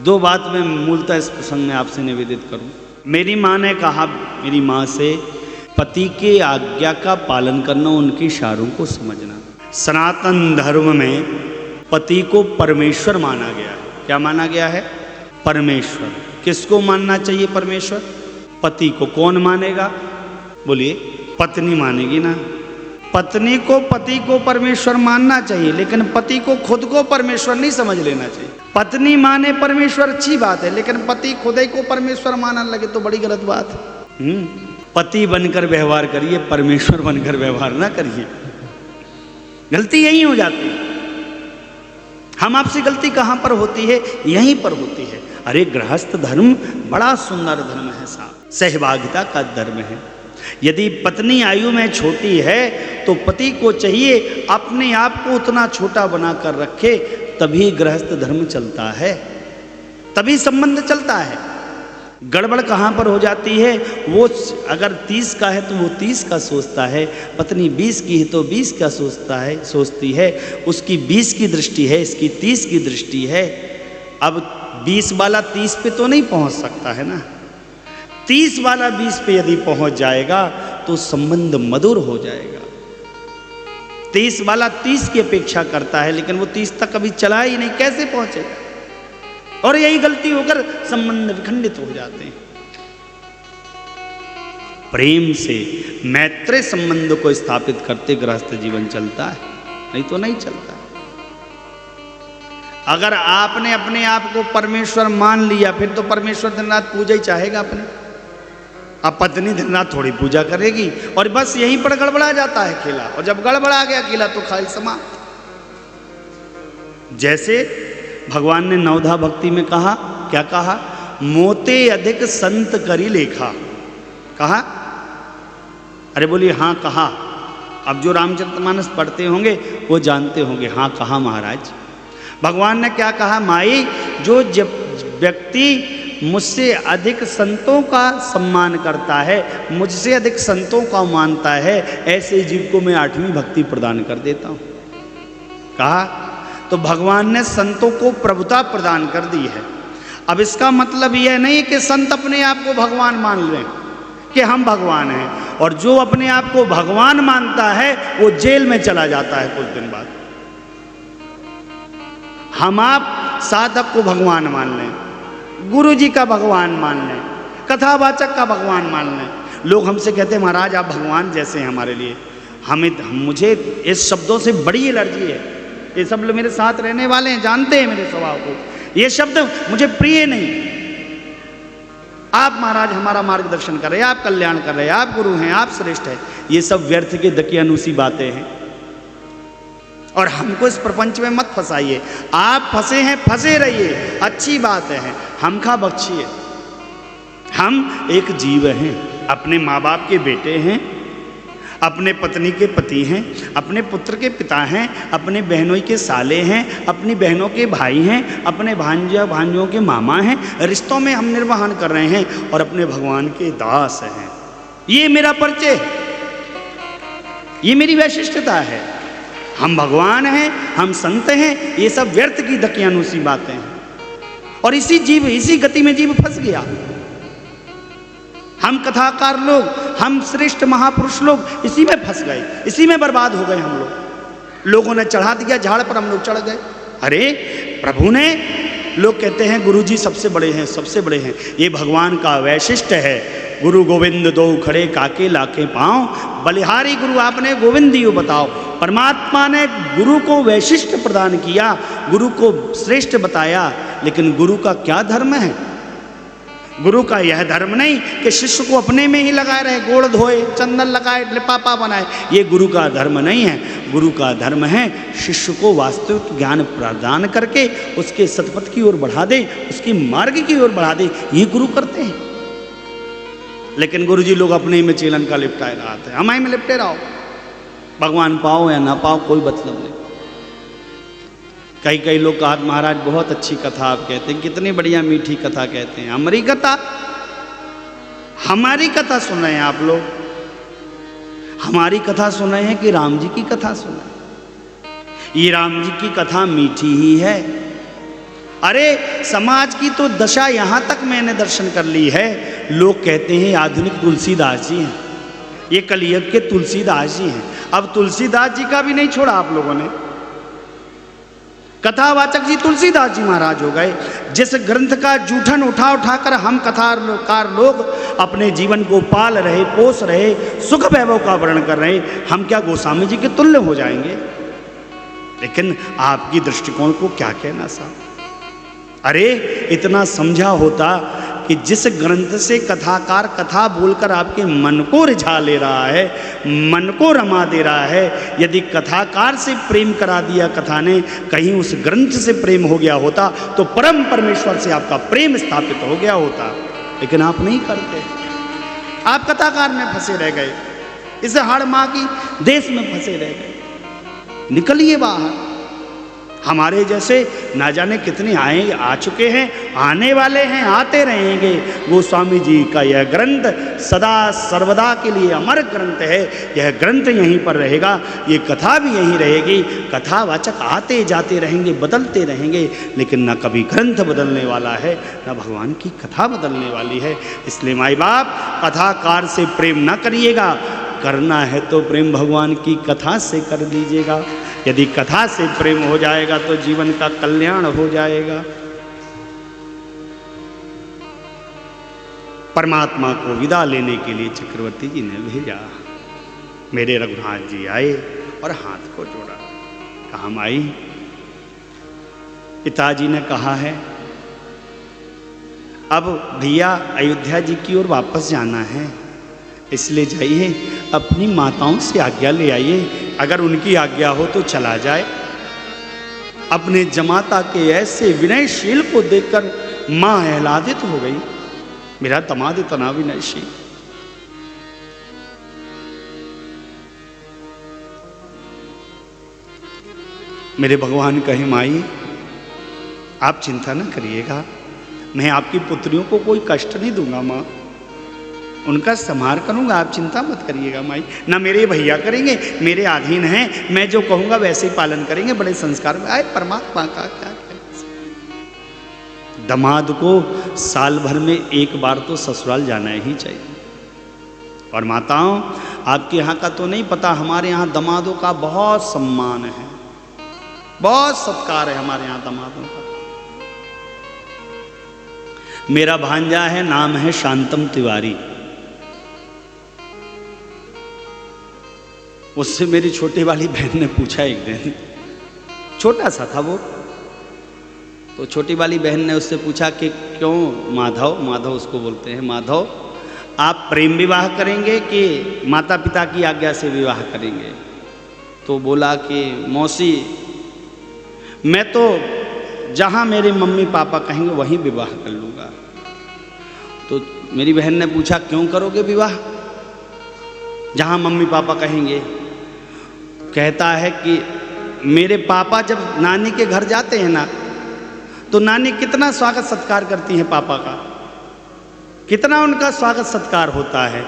दो बात मैं मूलतः इस प्रसंग में आपसे निवेदित करूं। मेरी माँ ने कहा, मेरी माँ से, पति के आज्ञा का पालन करना, उनके इशारों को समझना। सनातन धर्म में पति को परमेश्वर माना गया है। क्या माना गया है? परमेश्वर। किसको मानना चाहिए परमेश्वर? पति को। कौन मानेगा? बोलिए। पत्नी मानेगी ना। पत्नी को पति को परमेश्वर मानना चाहिए, लेकिन पति को खुद को परमेश्वर नहीं समझ लेना चाहिए। पत्नी माने परमेश्वर अच्छी बात है, लेकिन पति खुद ही को परमेश्वर मानने लगे तो बड़ी गलत बात है। पति बनकर व्यवहार करिए, परमेश्वर बनकर व्यवहार ना करिए। गलती यही हो जाती है। हम आपसे गलती कहां पर होती है? यहीं पर होती है। अरे गृहस्थ धर्म बड़ा सुंदर धर्म है साहब, सहभागिता का धर्म है। यदि पत्नी आयु में छोटी है तो पति को चाहिए अपने आप को उतना छोटा बनाकर रखे, तभी गृहस्थ धर्म चलता है, तभी संबंध चलता है। गड़बड़ कहाँ पर हो जाती है? वो अगर 30 का है तो वो 30 का सोचता है, पत्नी 20 की है तो 20 का सोचती है। उसकी 20 की दृष्टि है, इसकी 30 की दृष्टि है। अब 20 वाला 30 पे तो नहीं पहुंच सकता है ना। 30 वाला 20 पे यदि पहुंच जाएगा तो संबंध मधुर हो जाएगा। 30 वाला 30 की अपेक्षा करता है, लेकिन वो 30 तक कभी चला ही नहीं, कैसे पहुंचेगा? और यही गलती होकर संबंध विखंडित हो जाते हैं। प्रेम से मैत्री संबंध को स्थापित करते गृहस्थ जीवन चलता है, नहीं तो नहीं चलता। अगर आपने अपने आप को परमेश्वर मान लिया, फिर तो परमेश्वर दिन रात पूजा ही चाहेगा अपने। अब पत्नी दिन रात थोड़ी पूजा करेगी, और बस यहीं पर गड़बड़ा जाता है खेला। और जब गड़बड़ा गया खेला तो खाली समाप्त। जैसे भगवान ने नवधा भक्ति में कहा, क्या कहा? मोते अधिक संत करी लेखा। कहा? अरे बोलिए हाँ कहा। अब जो रामचरितमानस पढ़ते होंगे वो जानते होंगे, हाँ कहा महाराज। भगवान ने क्या कहा? माई, जो जब व्यक्ति मुझसे अधिक संतों का सम्मान करता है, मुझसे अधिक संतों का मानता है, ऐसे जीव को मैं 8वीं भक्ति प्रदान कर देता हूं। कहा तो भगवान ने संतों को प्रभुता प्रदान कर दी है। अब इसका मतलब यह नहीं कि संत अपने आप को भगवान मान लें कि हम भगवान हैं, और जो अपने आप को भगवान मानता है वो जेल में चला जाता है कुछ दिन बाद। हम आप साधक को भगवान मान लें, गुरु जी का भगवान मान लें, कथावाचक का भगवान मान लें। लोग हमसे कहते हैं महाराज आप भगवान जैसे हैं हमारे लिए। मुझे इस शब्दों से बड़ी एलर्जी है। ये सब लोग मेरे साथ रहने वाले हैं, जानते हैं मेरे स्वभाव को। ये शब्द मुझे प्रिय नहीं। आप महाराज हमारा मार्गदर्शन कर रहे हैं, आप कल्याण कर रहे हैं, आप गुरु हैं, आप श्रेष्ठ हैं। ये सब व्यर्थ के दकियानूसी बातें हैं, और हमको इस प्रपंच में मत फंसाइए। आप फंसे हैं, फंसे रहिए, अच्छी बात है। हम खा बख्शिए। हम एक जीव हैं, अपने माँ बाप के बेटे हैं, अपने पत्नी के पति हैं, अपने पुत्र के पिता हैं, अपने बहनों के साले हैं, अपनी बहनों के भाई हैं, अपने भांजों के मामा हैं। रिश्तों में हम निर्वहन कर रहे हैं और अपने भगवान के दास हैं। ये मेरा परिचय है, ये मेरी वैशिष्टता है। हम भगवान हैं, हम संत हैं। ये सब व्यर्थ की दकियानूसी बातें हैं, और इसी गति में जीव फंस गया। हम कथाकार लोग, हम श्रेष्ठ महापुरुष लोग इसी में फंस गए, इसी में बर्बाद हो गए हम लोग। लोगों ने चढ़ा दिया झाड़ पर, हम लोग चढ़ गए। अरे प्रभु ने, लोग कहते हैं गुरु जी सबसे बड़े हैं, सबसे बड़े हैं। ये भगवान का वैशिष्ट है। गुरु गोविंद दो खड़े काके लाके पाँव, बलिहारी गुरु आपने गोविंद दियो बताओ। परमात्मा ने गुरु को वैशिष्ट प्रदान किया, गुरु को श्रेष्ठ बताया। लेकिन गुरु का क्या धर्म है? गुरु का यह धर्म नहीं कि शिष्य को अपने में ही लगाए रहे, गोड़ धोए, चंदन लगाए, लिपापा बनाए। ये गुरु का धर्म नहीं है। गुरु का धर्म है शिष्य को वास्तविक ज्ञान प्रदान करके उसके सतपथ की ओर बढ़ा दे, उसकी मार्ग की ओर बढ़ा दे। ये गुरु करते हैं। लेकिन गुरु जी लोग अपने में चेलन का लिपटाए रहते हैं। हमारे में लिपटे रहो, भगवान पाओ या ना पाओ कोई मतलब नहीं। कई लोग कहा महाराज बहुत अच्छी कथा आप कहते हैं, कितनी बढ़िया मीठी कथा कहते हैं। हमारी कथा सुन रहे हैं आप लोग? हमारी कथा सुन रहे हैं कि राम जी की कथा सुन रहे हैं? ये राम जी की कथा मीठी ही है, अरे समाज की तो दशा यहाँ तक मैंने दर्शन कर ली है। लोग कहते हैं आधुनिक तुलसीदास जी हैं, ये कलयुग के तुलसीदास जी हैं। अब तुलसीदास जी का भी नहीं छोड़ा आप लोगों ने, कथावाचक जी तुलसीदास जी महाराज हो गए। जिस ग्रंथ का जूठन उठा उठाकर हम कथाकार लोग अपने जीवन को पाल रहे, पोस रहे, सुख वैभव का वर्णन कर रहे, हम क्या गोस्वामी जी के तुल्य हो जाएंगे? लेकिन आपकी दृष्टिकोण को क्या कहना साहब। अरे इतना समझा होता कि जिस ग्रंथ से कथाकार कथा बोलकर आपके मन को रिझा ले रहा है, मन को रमा दे रहा है, यदि कथाकार से प्रेम करा दिया कथा ने, कहीं उस ग्रंथ से प्रेम हो गया होता तो परम परमेश्वर से आपका प्रेम स्थापित हो गया होता। लेकिन आप नहीं करते, आप कथाकार में फंसे रह गए, इस हाड़ माँ की देश में फंसे रह गए। निकलिए बाहर। हमारे जैसे ना जाने कितने आए, आ चुके हैं, आने वाले हैं, आते रहेंगे। गोस्वामी जी का यह ग्रंथ सदा सर्वदा के लिए अमर ग्रंथ है। यह ग्रंथ यहीं पर रहेगा, ये कथा भी यहीं रहेगी। कथावाचक आते जाते रहेंगे, बदलते रहेंगे, लेकिन न कभी ग्रंथ बदलने वाला है, न भगवान की कथा बदलने वाली है। इसलिए माई बाप, कथाकार से प्रेम न करिएगा, करना है तो प्रेम भगवान की कथा से कर दीजिएगा। यदि कथा से प्रेम हो जाएगा तो जीवन का कल्याण हो जाएगा। परमात्मा को विदा लेने के लिए चक्रवर्ती जी ने भेजा। मेरे रघुनाथ जी आए और हाथ को जोड़ा, कहा माई, पिताजी ने कहा है अब भैया अयोध्या जी की ओर वापस जाना है, इसलिए जाइए अपनी माताओं से आज्ञा ले आइए, अगर उनकी आज्ञा हो तो चला जाए। अपने जमाता के ऐसे विनयशील को देखकर मां आह्लादित हो गई। मेरा दामाद इतना विनयशील। मेरे भगवान कहे माई आप चिंता न करिएगा, मैं आपकी पुत्रियों को कोई कष्ट नहीं दूंगा मां, उनका संहार करूंगा, आप चिंता मत करिएगा माई। ना मेरे भैया करेंगे, मेरे अधीन हैं, मैं जो कहूंगा वैसे ही पालन करेंगे। बड़े संस्कार में आए परमात्मा का क्या कहना। दामाद को साल भर में एक बार तो ससुराल जाना ही चाहिए। और माताओं, आपके यहाँ का तो नहीं पता, हमारे यहाँ दामादों का बहुत सम्मान है, बहुत सत्कार है हमारे यहाँ दामादों का। मेरा भांजा है, नाम है शांतम तिवारी। उससे मेरी छोटी वाली बहन ने पूछा एक दिन, छोटा सा था वो, तो छोटी वाली बहन ने उससे पूछा कि क्यों माधव, माधव उसको बोलते हैं, माधव आप प्रेम विवाह करेंगे कि माता पिता की आज्ञा से विवाह करेंगे? तो बोला कि मौसी मैं तो जहाँ मेरे मम्मी पापा कहेंगे वहीं विवाह कर लूँगा। तो मेरी बहन ने पूछा क्यों करोगे विवाह जहाँ मम्मी पापा कहेंगे? कहता है कि मेरे पापा जब नानी के घर जाते हैं ना, तो नानी कितना स्वागत सत्कार करती हैं पापा का, कितना उनका स्वागत सत्कार होता है।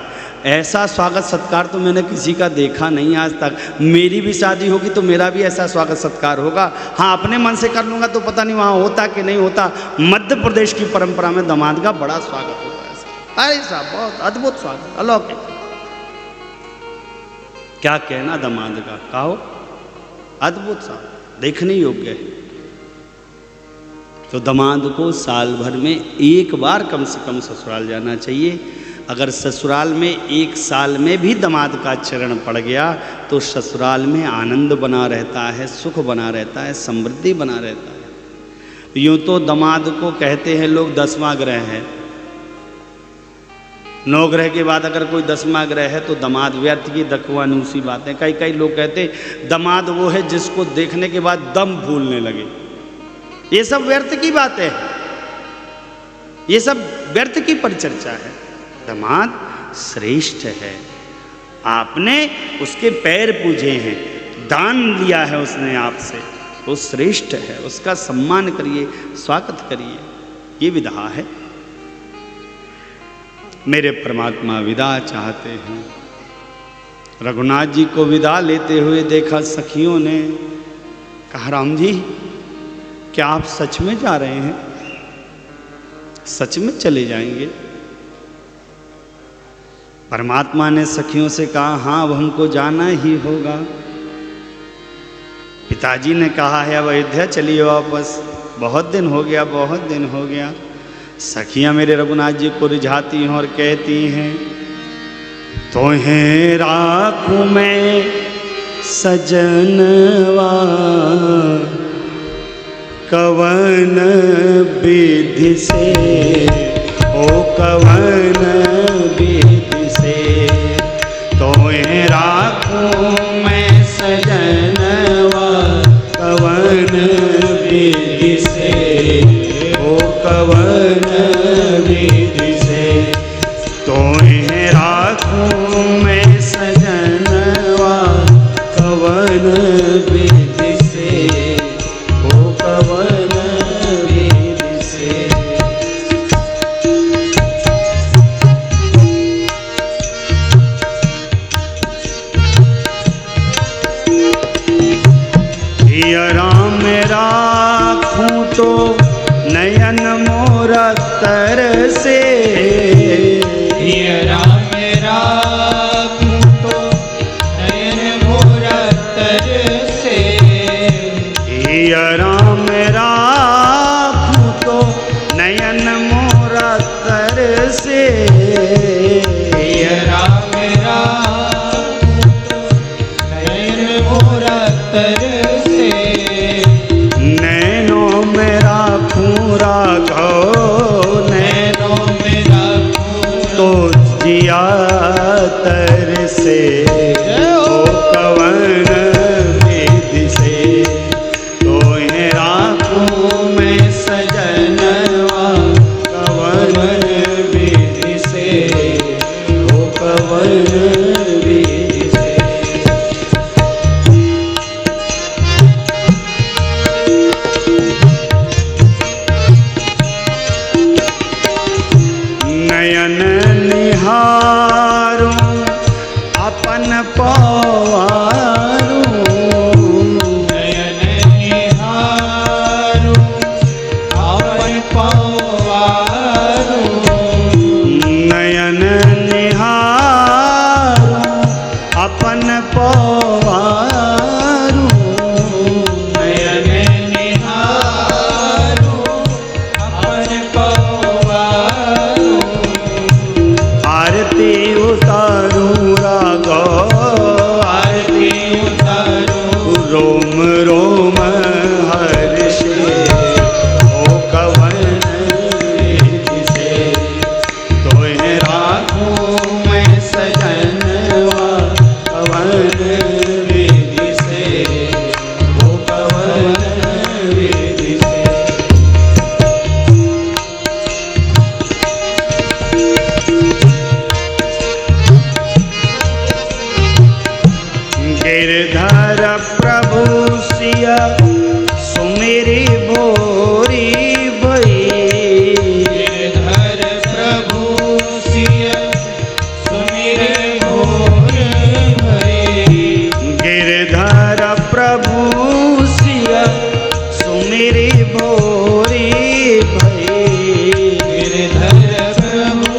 ऐसा स्वागत सत्कार तो मैंने किसी का देखा नहीं आज तक। मेरी भी शादी होगी तो मेरा भी ऐसा स्वागत सत्कार होगा। हाँ, अपने मन से कर लूँगा तो पता नहीं वहाँ होता कि नहीं होता। मध्य प्रदेश की परंपरा में दामाद का बड़ा स्वागत होता है। अरे साहब बहुत अद्भुत स्वागत, अलौकिक। क्या कहना दामाद का, कहो अद्भुत सा, देखने योग्य है। तो दामाद को साल भर में एक बार कम से कम ससुराल जाना चाहिए। अगर ससुराल में एक साल में भी दामाद का चरण पड़ गया तो ससुराल में आनंद बना रहता है, सुख बना रहता है, समृद्धि बना रहता है। यूँ तो दामाद को कहते हैं लोग 10वां ग्रह है। 9 ग्रह के बाद अगर कोई 10वां ग्रह है तो दामाद व्यर्थ की दखवानूसी बातें। कई लोग कहते दामाद वो है जिसको देखने के बाद दम फूलने लगे। ये सब व्यर्थ की बातें हैं, ये सब व्यर्थ की परिचर्चा है। दामाद श्रेष्ठ है, आपने उसके पैर पूजे हैं, दान लिया है उसने आपसे, वो श्रेष्ठ है, उसका सम्मान करिए, स्वागत करिए, ये विधा है। मेरे परमात्मा विदा चाहते हैं। रघुनाथ जी को विदा लेते हुए देखा सखियों ने, कहा राम जी क्या आप सच में जा रहे हैं? सच में चले जाएंगे? परमात्मा ने सखियों से कहा, हाँ अब हमको जाना ही होगा। पिताजी ने कहा है अब अयोध्या चलिए वापस, बहुत दिन हो गया, बहुत दिन हो गया। सखियां मेरे रघुनाथ जी को रिझाती हैं और कहती हैं, तोहें राखूं मैं सजनवा, कवन विधि से, ओ कवन विधि से, तोहें राखूं मैं सजनवा, कवन विधि से, ओ कवन विधि से, तोहें राखूं मैं सजनवा, कवन विधि से, ओ कवन विधि से। हिया राम राखूं तो नयन मोरा तरसे, हिया राम राखूं तो नयन मोरा तरसे, हिया राम राखूं तो नयन मोरा तरसे, हिया राम राखूं तो नयन मोरा तरसे, नैनों में राखूं राघव, नैनों में राखूं तो जिया तरसे, ओ कवन विधि से, तोहें राखूं मैं सजनवा, कवन विधि से, ओ कवन विधि से। नयन निहारूं अपन पवारूं, नयन निहारूं अपन पवारूं, नयन निहारूं अपन पवारूं, नयन निहारूं अपन पवारूं, आरती उतारूं राघव, आरती उतारूं रोम रोम हर्षे, ओ कवन विधि से, तोहें राखूं मैं सजनवा, कवन विधि से, ओ कवन विधि से। गिरधर प्रभु सिया सुमेरी भोरी भई, गिरधर प्रभु सिया सुमिर भोर भई, गिरधर प्रभु सिया सुमेरी भोरी भई, गिरधर प्रभु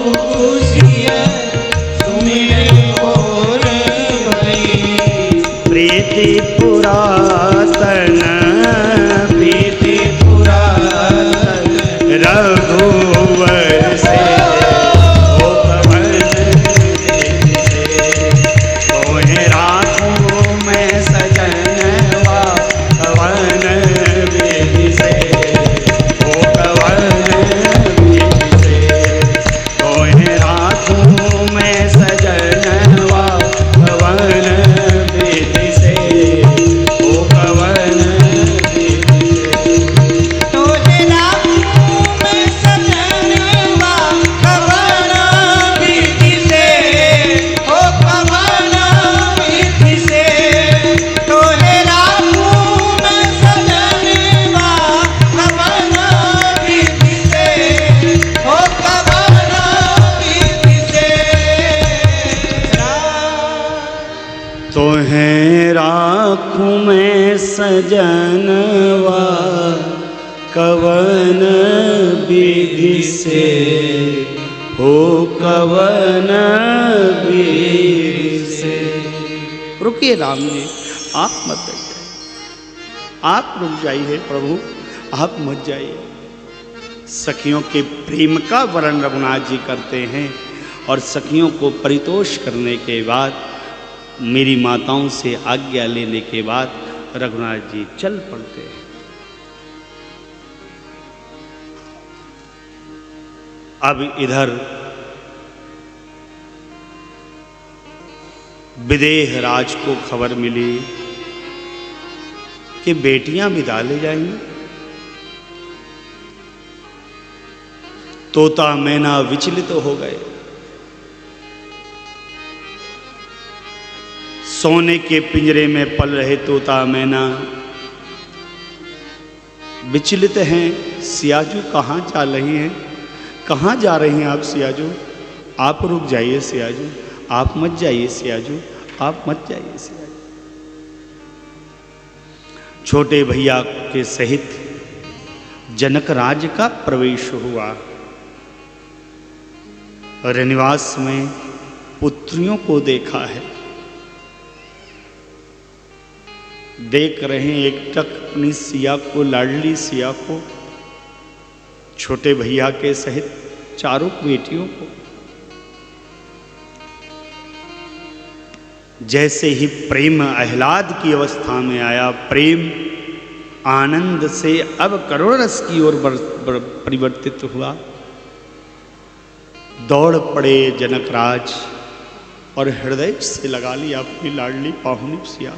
सिया सुमिर भोर भई, प्रीति पुरातन, प्रीति पुरातन रघुवर से, ओ कवन विधि से, तोहें राखूं मैं सजनवा, कवन विधि से, ओ कवन विधि से, तोहें राखूं मैं सजनवा, कवन विधि से, ओ कवन विधि से। तोहे राखूं मैं सजनवा, कवन विधि से, ओ कवन विधि से, तोहे राखूं मैं सजनवा, कवन विधि से, ओ कवन विधि से। तोहें राखूं मैं सजनवा, से हो कवन वीर से। रुकिए राम जी, आप मत जाइए, आप रुक जाइए प्रभु, आप मत जाइए। सखियों के प्रेम का वर्णन रघुनाथ जी करते हैं और सखियों को परितोष करने के बाद, मेरी माताओं से आज्ञा लेने के बाद रघुनाथ जी चल पड़ते हैं। अब इधर विदेह राज को खबर मिली कि बेटियां विदा ले जाएंगी। तोता मैना विचलित हो गए। सोने के पिंजरे में पल रहे तोता मैना विचलित हैं। सियाजू कहाँ जा रही हैं, कहाँ जा रही हैं आप सियाजू? आप रुक जाइए सियाजू, आप मत जाइए सियाजू, आप मत जाइए सियाजू। छोटे भैया के सहित जनक राज का प्रवेश हुआ। रनिवास में पुत्रियों को देखा है, देख रहे हैं एकटक अपनी सिया को, लाडली सिया को, छोटे भैया के सहित चारों बेटियों को। जैसे ही प्रेम आह्लाद की अवस्था में आया, प्रेम आनंद से अब करुण रस की ओर परिवर्तित हुआ। दौड़ पड़े जनकराज और हृदय से लगा लिया अपनी लाडली पाहुनी सिया।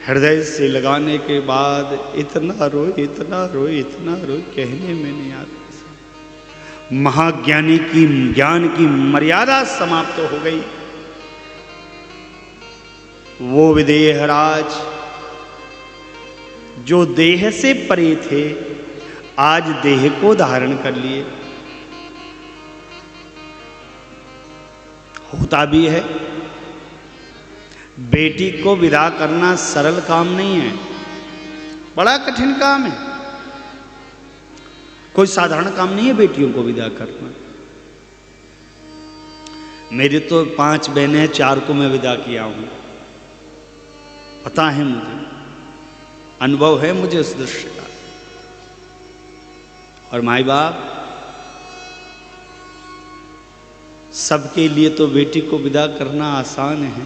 हृदय से लगाने के बाद इतना रोए, इतना रोए, इतना रोए, कहने में नहीं आता। महाज्ञानी की ज्ञान की मर्यादा समाप्त हो गई। वो विदेहराज जो देह से परे थे, आज देह को धारण कर लिए। होता भी है, बेटी को विदा करना सरल काम नहीं है, बड़ा कठिन काम है। कोई साधारण काम नहीं है बेटियों को विदा करना। मेरी तो 5 बहनें, 4 को मैं विदा किया हूं, पता है मुझे, अनुभव है मुझे उस दृश्य का। और माई बाप सबके लिए तो बेटी को विदा करना आसान है,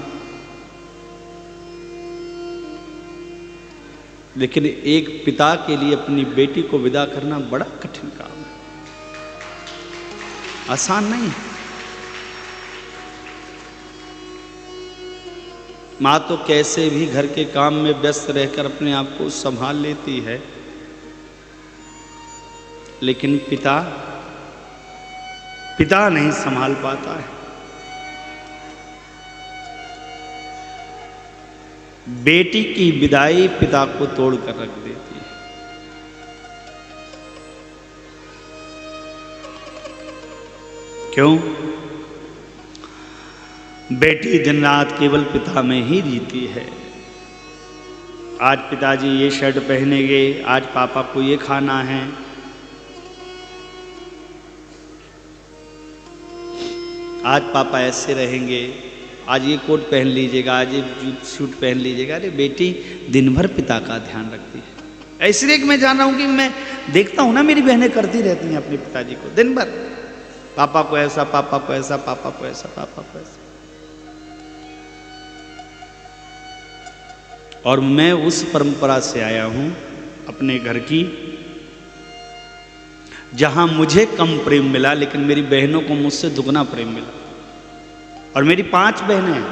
लेकिन एक पिता के लिए अपनी बेटी को विदा करना बड़ा कठिन काम है, आसान नहीं। माँ तो कैसे भी घर के काम में व्यस्त रहकर अपने आप को संभाल लेती है, लेकिन पिता नहीं संभाल पाता है। बेटी की विदाई पिता को तोड़कर रख देती है। क्यों? बेटी दिन रात केवल पिता में ही जीती है। आज पिताजी ये शर्ट पहनेंगे, आज पापा को ये खाना है, आज पापा ऐसे रहेंगे, आज ये कोट पहन लीजिएगा, आज ये सूट पहन लीजिएगा। अरे बेटी दिन भर पिता का ध्यान रखती है। इसलिए कि मैं जान रहा हूं कि मैं देखता हूं ना, मेरी बहनें करती रहती हैं अपने पिताजी को दिन भर, पापा को ऐसा, पापा को ऐसा, पापा को ऐसा, पापा को ऐसा। और मैं उस परंपरा से आया हूं अपने घर की, जहां मुझे कम प्रेम मिला, लेकिन मेरी बहनों को मुझसे दुगना प्रेम मिला। और मेरी 5 बहनें हैं।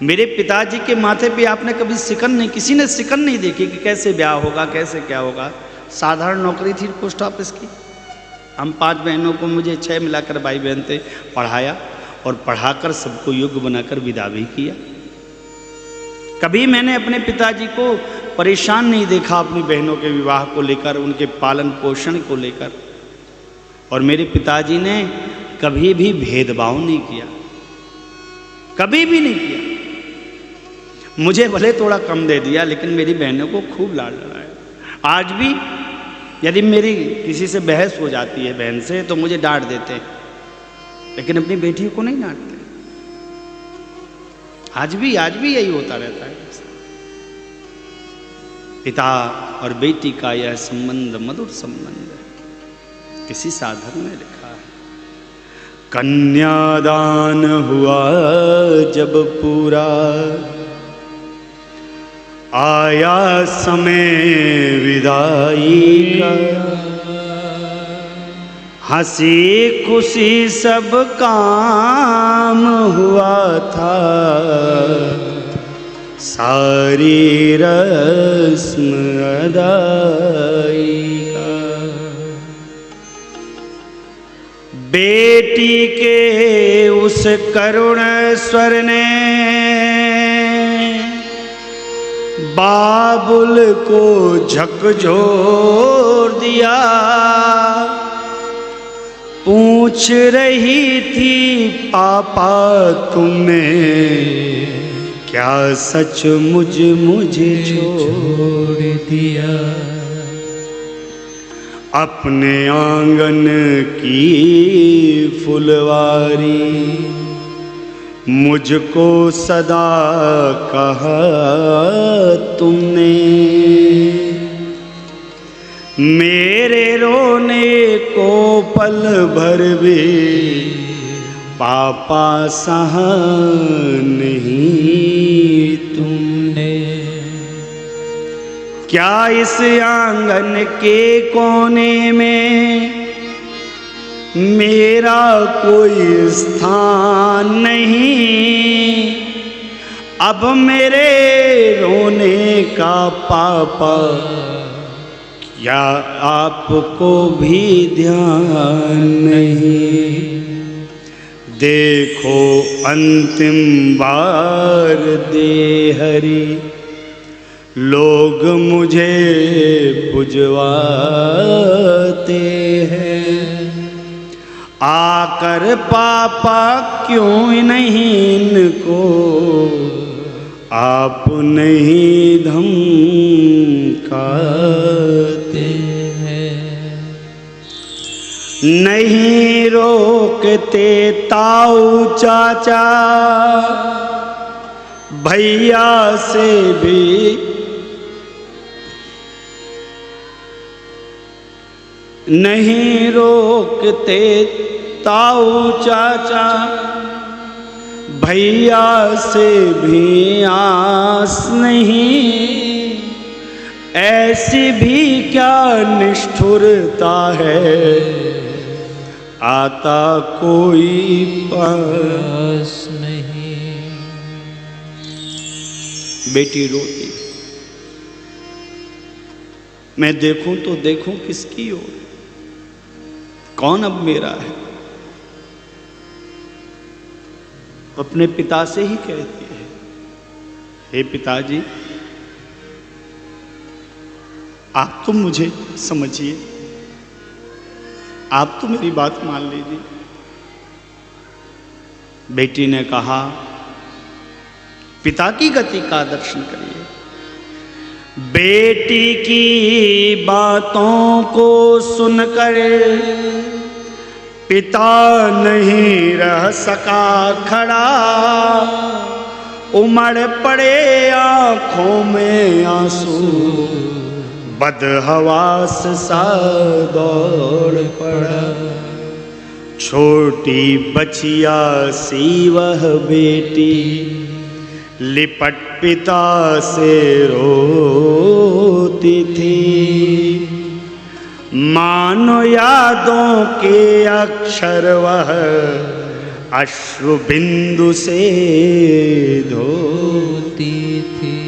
मेरे पिताजी के माथे पे आपने कभी सिकन नहीं, किसी ने सिकन नहीं देखी कि कैसे ब्याह होगा, कैसे क्या होगा। साधारण नौकरी थी पोस्ट ऑफिस की। हम 5 बहनों को, मुझे 6 मिलाकर भाई बहन थे, पढ़ाया और पढ़ाकर सबको योग्य बनाकर विदा भी किया। कभी मैंने अपने पिताजी को परेशान नहीं देखा अपनी बहनों के विवाह को लेकर, उनके पालन पोषण को लेकर। और मेरे पिताजी ने कभी भी भेदभाव नहीं किया, कभी भी नहीं किया। मुझे भले थोड़ा कम दे दिया, लेकिन मेरी बहनों को खूब लाड लड़ाया। आज भी यदि मेरी किसी से बहस हो जाती है बहन से, तो मुझे डांट देते हैं, लेकिन अपनी बेटियों को नहीं डांटते। आज भी यही होता रहता है। पिता और बेटी का यह संबंध मधुर संबंध है। किसी साधक में लिखा है, कन्यादान हुआ जब पूरा, आया समय विदाई का, हंसी खुशी सब काम हुआ था, सारी रस्म अदाई का। बेटी के उस करुण स्वर ने बाबुल को झकझोर दिया। पूछ रही थी, पापा तुमने क्या सचमुच मुझे छोड़ दिया। अपने आंगन की फुलवारी मुझको सदा कहा तुमने। मेरे रोने को पल भर भी पापा सहा नहीं तुमने। क्या इस आंगन के कोने में मेरा कोई स्थान नहीं? अब मेरे रोने का पापा क्या आपको भी ध्यान नहीं? देखो अंतिम बार दे हरि लोग मुझे पुजवाते हैं। आकर पापा क्यों नहीं इनको आप नहीं धमकाते हैं। नहीं रोकते ताऊ चाचा भैया से भी, नहीं रोकते ताऊ चाचा भैया से भी आस नहीं। ऐसी भी क्या निष्ठुरता है, आता कोई पास नहीं। बेटी रोती, मैं देखूं तो देखूं किसकी ओर, कौन अब मेरा है? अपने पिता से ही कहती है, हे पिताजी आप तो मुझे समझिए, आप तो मेरी बात मान लीजिए। बेटी ने कहा, पिता की गति का दर्शन करिए। बेटी की बातों को सुनकर पिता नहीं रह सका खड़ा। उमड़ पड़े आंखों में आंसू, बदहवास सा दौड़ पड़ा। छोटी बचिया सी वह बेटी लिपट पिता से रोती थी। मानो यादों के अक्षर वह अश्रु बिंदु से धोती थी।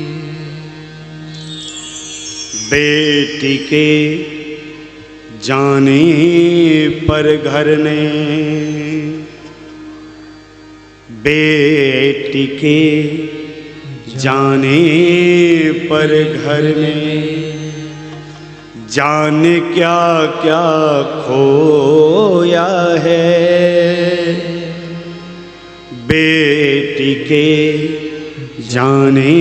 बेटी के जाने पर घर ने, बेटी के जाने पर घर में जाने क्या क्या खोया है। बेटी के जाने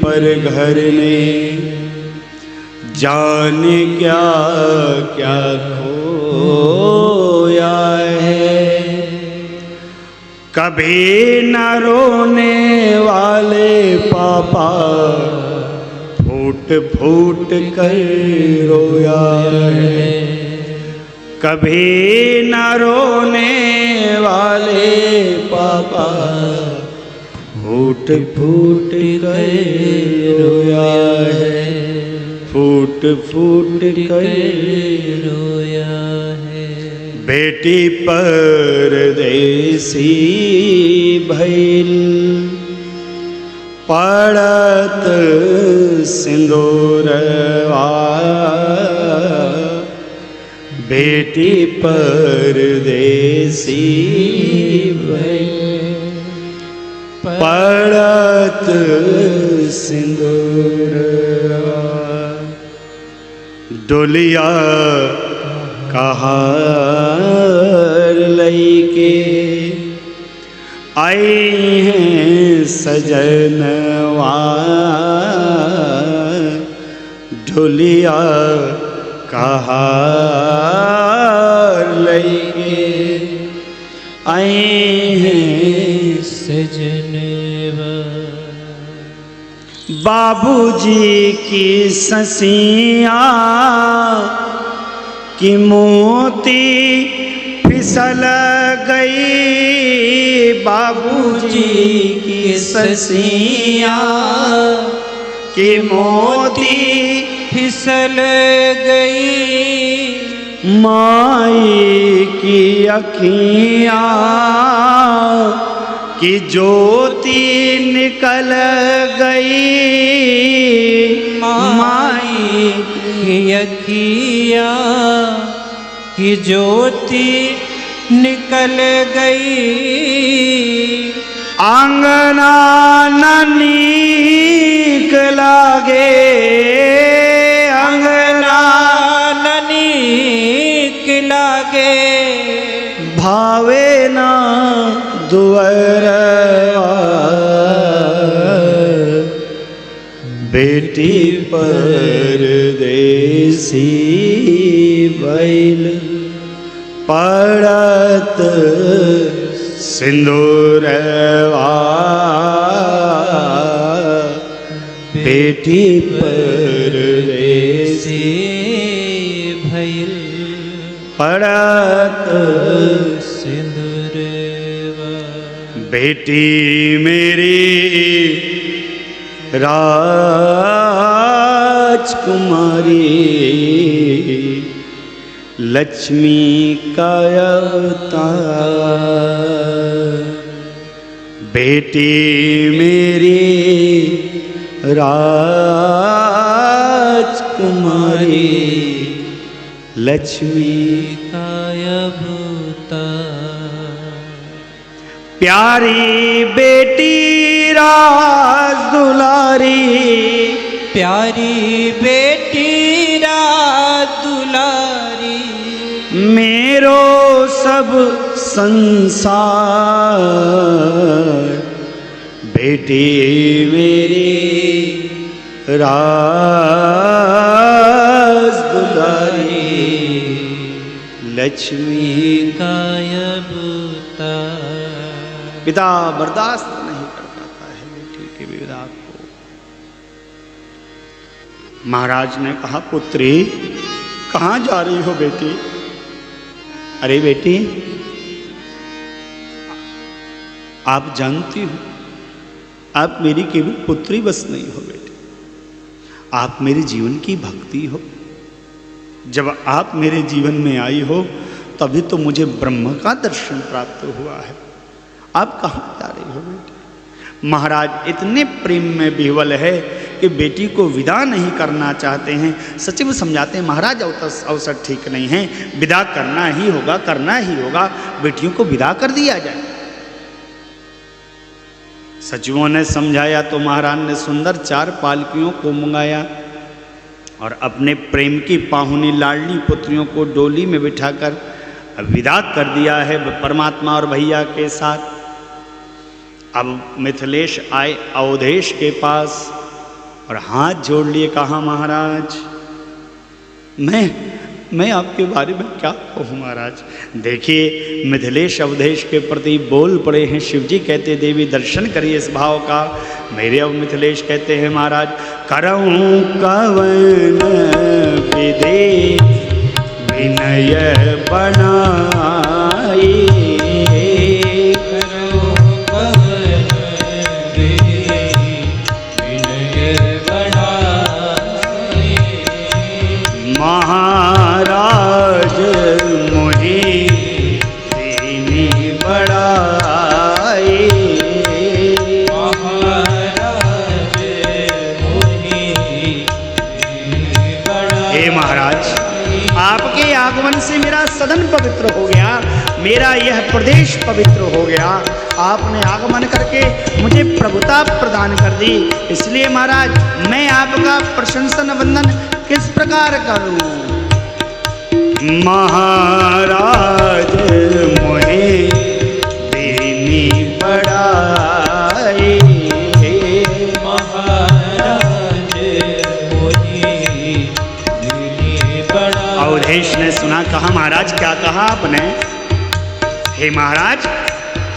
पर घर ने जाने क्या क्या खोया है। कभी न रोने वाले पापा फूट फूट कर रोया है। कभी न रोने वाले पापा फूट फूट कर रोया है। फूट फूट कर रोया है। बेटी परदेसी भइल पड़त सिंदूरवा। बेटी परदेसी भइल पड़त सिंदूरवा। डोलिया कहार लईके आई हैं सजनवा। डोलिया कहार लईके आई हैं सजनवा। बाबूजी की ससिया की मोती फिसल गई। बाबूजी की ससिया की मोती फिसल गई। माई की अखियाँ की ज्योति निकल गई। माई की अखियाँ की ज्योति निकल गई। आंगना न नीक लागे। आंगना न नीक लागे। भावे ना दुअरवा। बेटी परदेसी भइल पड़त सिंदूरवा। बेटी परदेसी भइल पड़त सिंदूरवा। बेटी मेरी राजकुमारी लक्ष्मी का अवतार। बेटी मेरी राजकुमारी लक्ष्मी का अवतार। प्यारी बेटी राज दुलारी। प्यारी बेटी राज दुलारी। मेरो सब संसार। बेटी मेरी राज दुलारी लक्ष्मी का अवतार। पिता बर्दाश्त नहीं कर पाता है बेटी के विदाई को। महाराज ने कहा, पुत्री कहाँ जा रही हो बेटी? अरे बेटी, आप जानती हो आप मेरी केवल पुत्री बस नहीं हो बेटी, आप मेरे जीवन की भक्ति हो। जब आप मेरे जीवन में आई हो तभी तो मुझे ब्रह्म का दर्शन प्राप्त हुआ है। आप कहाँ जा रही हो बेटी? महाराज इतने प्रेम में विह्वल है कि बेटी को विदा नहीं करना चाहते हैं। सचिव समझाते हैं, महाराज अवसर ठीक नहीं है, विदा करना ही होगा, करना ही होगा, बेटियों को विदा कर दिया जाए। सचिवों ने समझाया तो महाराज ने सुंदर 4 पालकियों को मंगाया और अपने प्रेम की पाहुनी लाडली पुत्रियों को डोली में बिठाकर विदा कर दिया है परमात्मा और भैया के साथ। अब मिथिलेश आए अवधेश के पास और हाथ जोड़ लिए, कहा महाराज मैं आपके बारे में क्या कहूँ महाराज। देखिए मिथिलेश अवधेश के प्रति बोल पड़े हैं। शिवजी कहते देवी दर्शन करिए इस भाव का। मेरे अब मिथिलेश कहते हैं महाराज, करऊँ कवन विधि विनय बनाई, महाराज मोहि दीनी बड़ाई, महाराज मोहि दीनी बड़ाई। हे महाराज, आपके आगमन से मेरा सदन पवित्र हो गया, मेरा यह प्रदेश पवित्र हो गया। आपने आगमन करके मुझे प्रभुता प्रदान कर दी। इसलिए महाराज मैं आपका प्रशंसन वंदन किस प्रकार करूं। महाराज मोहे दीनी बड़ाई, महाराज मोहे दीनी बड़ाई। अवधेश ने सुना, कहा महाराज क्या कहा आपने। हे महाराज,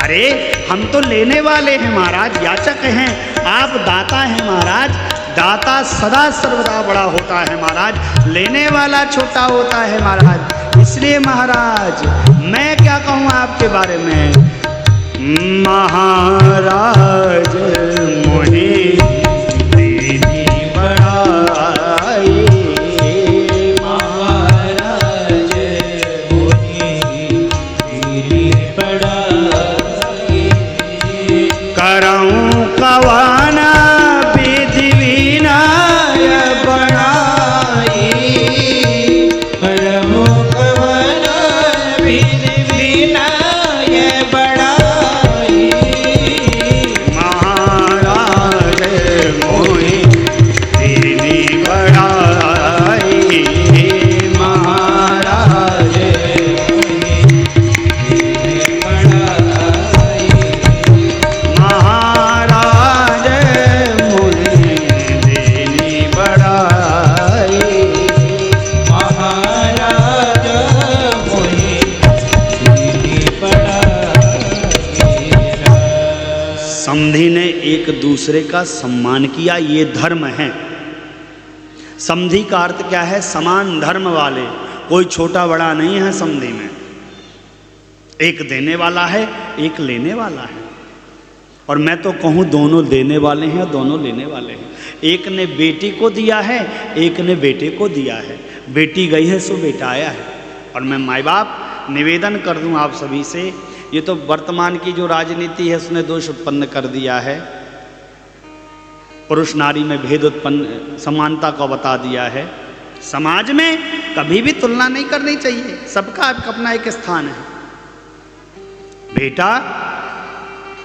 अरे हम तो लेने वाले हैं महाराज, याचक हैं, आप दाता हैं महाराज। दाता सदा सर्वदा बड़ा होता है महाराज, लेने वाला छोटा होता है महाराज। इसलिए महाराज मैं क्या कहूँ आपके बारे में। महाराज मोहि दीनी बड़ाई, महाराज मोहि दीनी बड़ाई। करऊँ कवाना समधी ने एक दूसरे का सम्मान किया, ये धर्म है। समधी का अर्थ क्या है, समान धर्म वाले, कोई छोटा बड़ा नहीं है समधी में। एक देने वाला है, एक लेने वाला है। और मैं तो कहूँ दोनों देने वाले हैं और दोनों लेने वाले हैं। एक ने बेटी को दिया है, एक ने बेटे को दिया है। बेटी गई है सो बेटा आया है। और मैं माई बाप निवेदन कर दूं आप सभी से, ये तो वर्तमान की जो राजनीति है उसने दोष उत्पन्न कर दिया है। पुरुष नारी में भेद उत्पन्न, समानता को बता दिया है। समाज में कभी भी तुलना नहीं करनी चाहिए, सबका अपना एक स्थान है।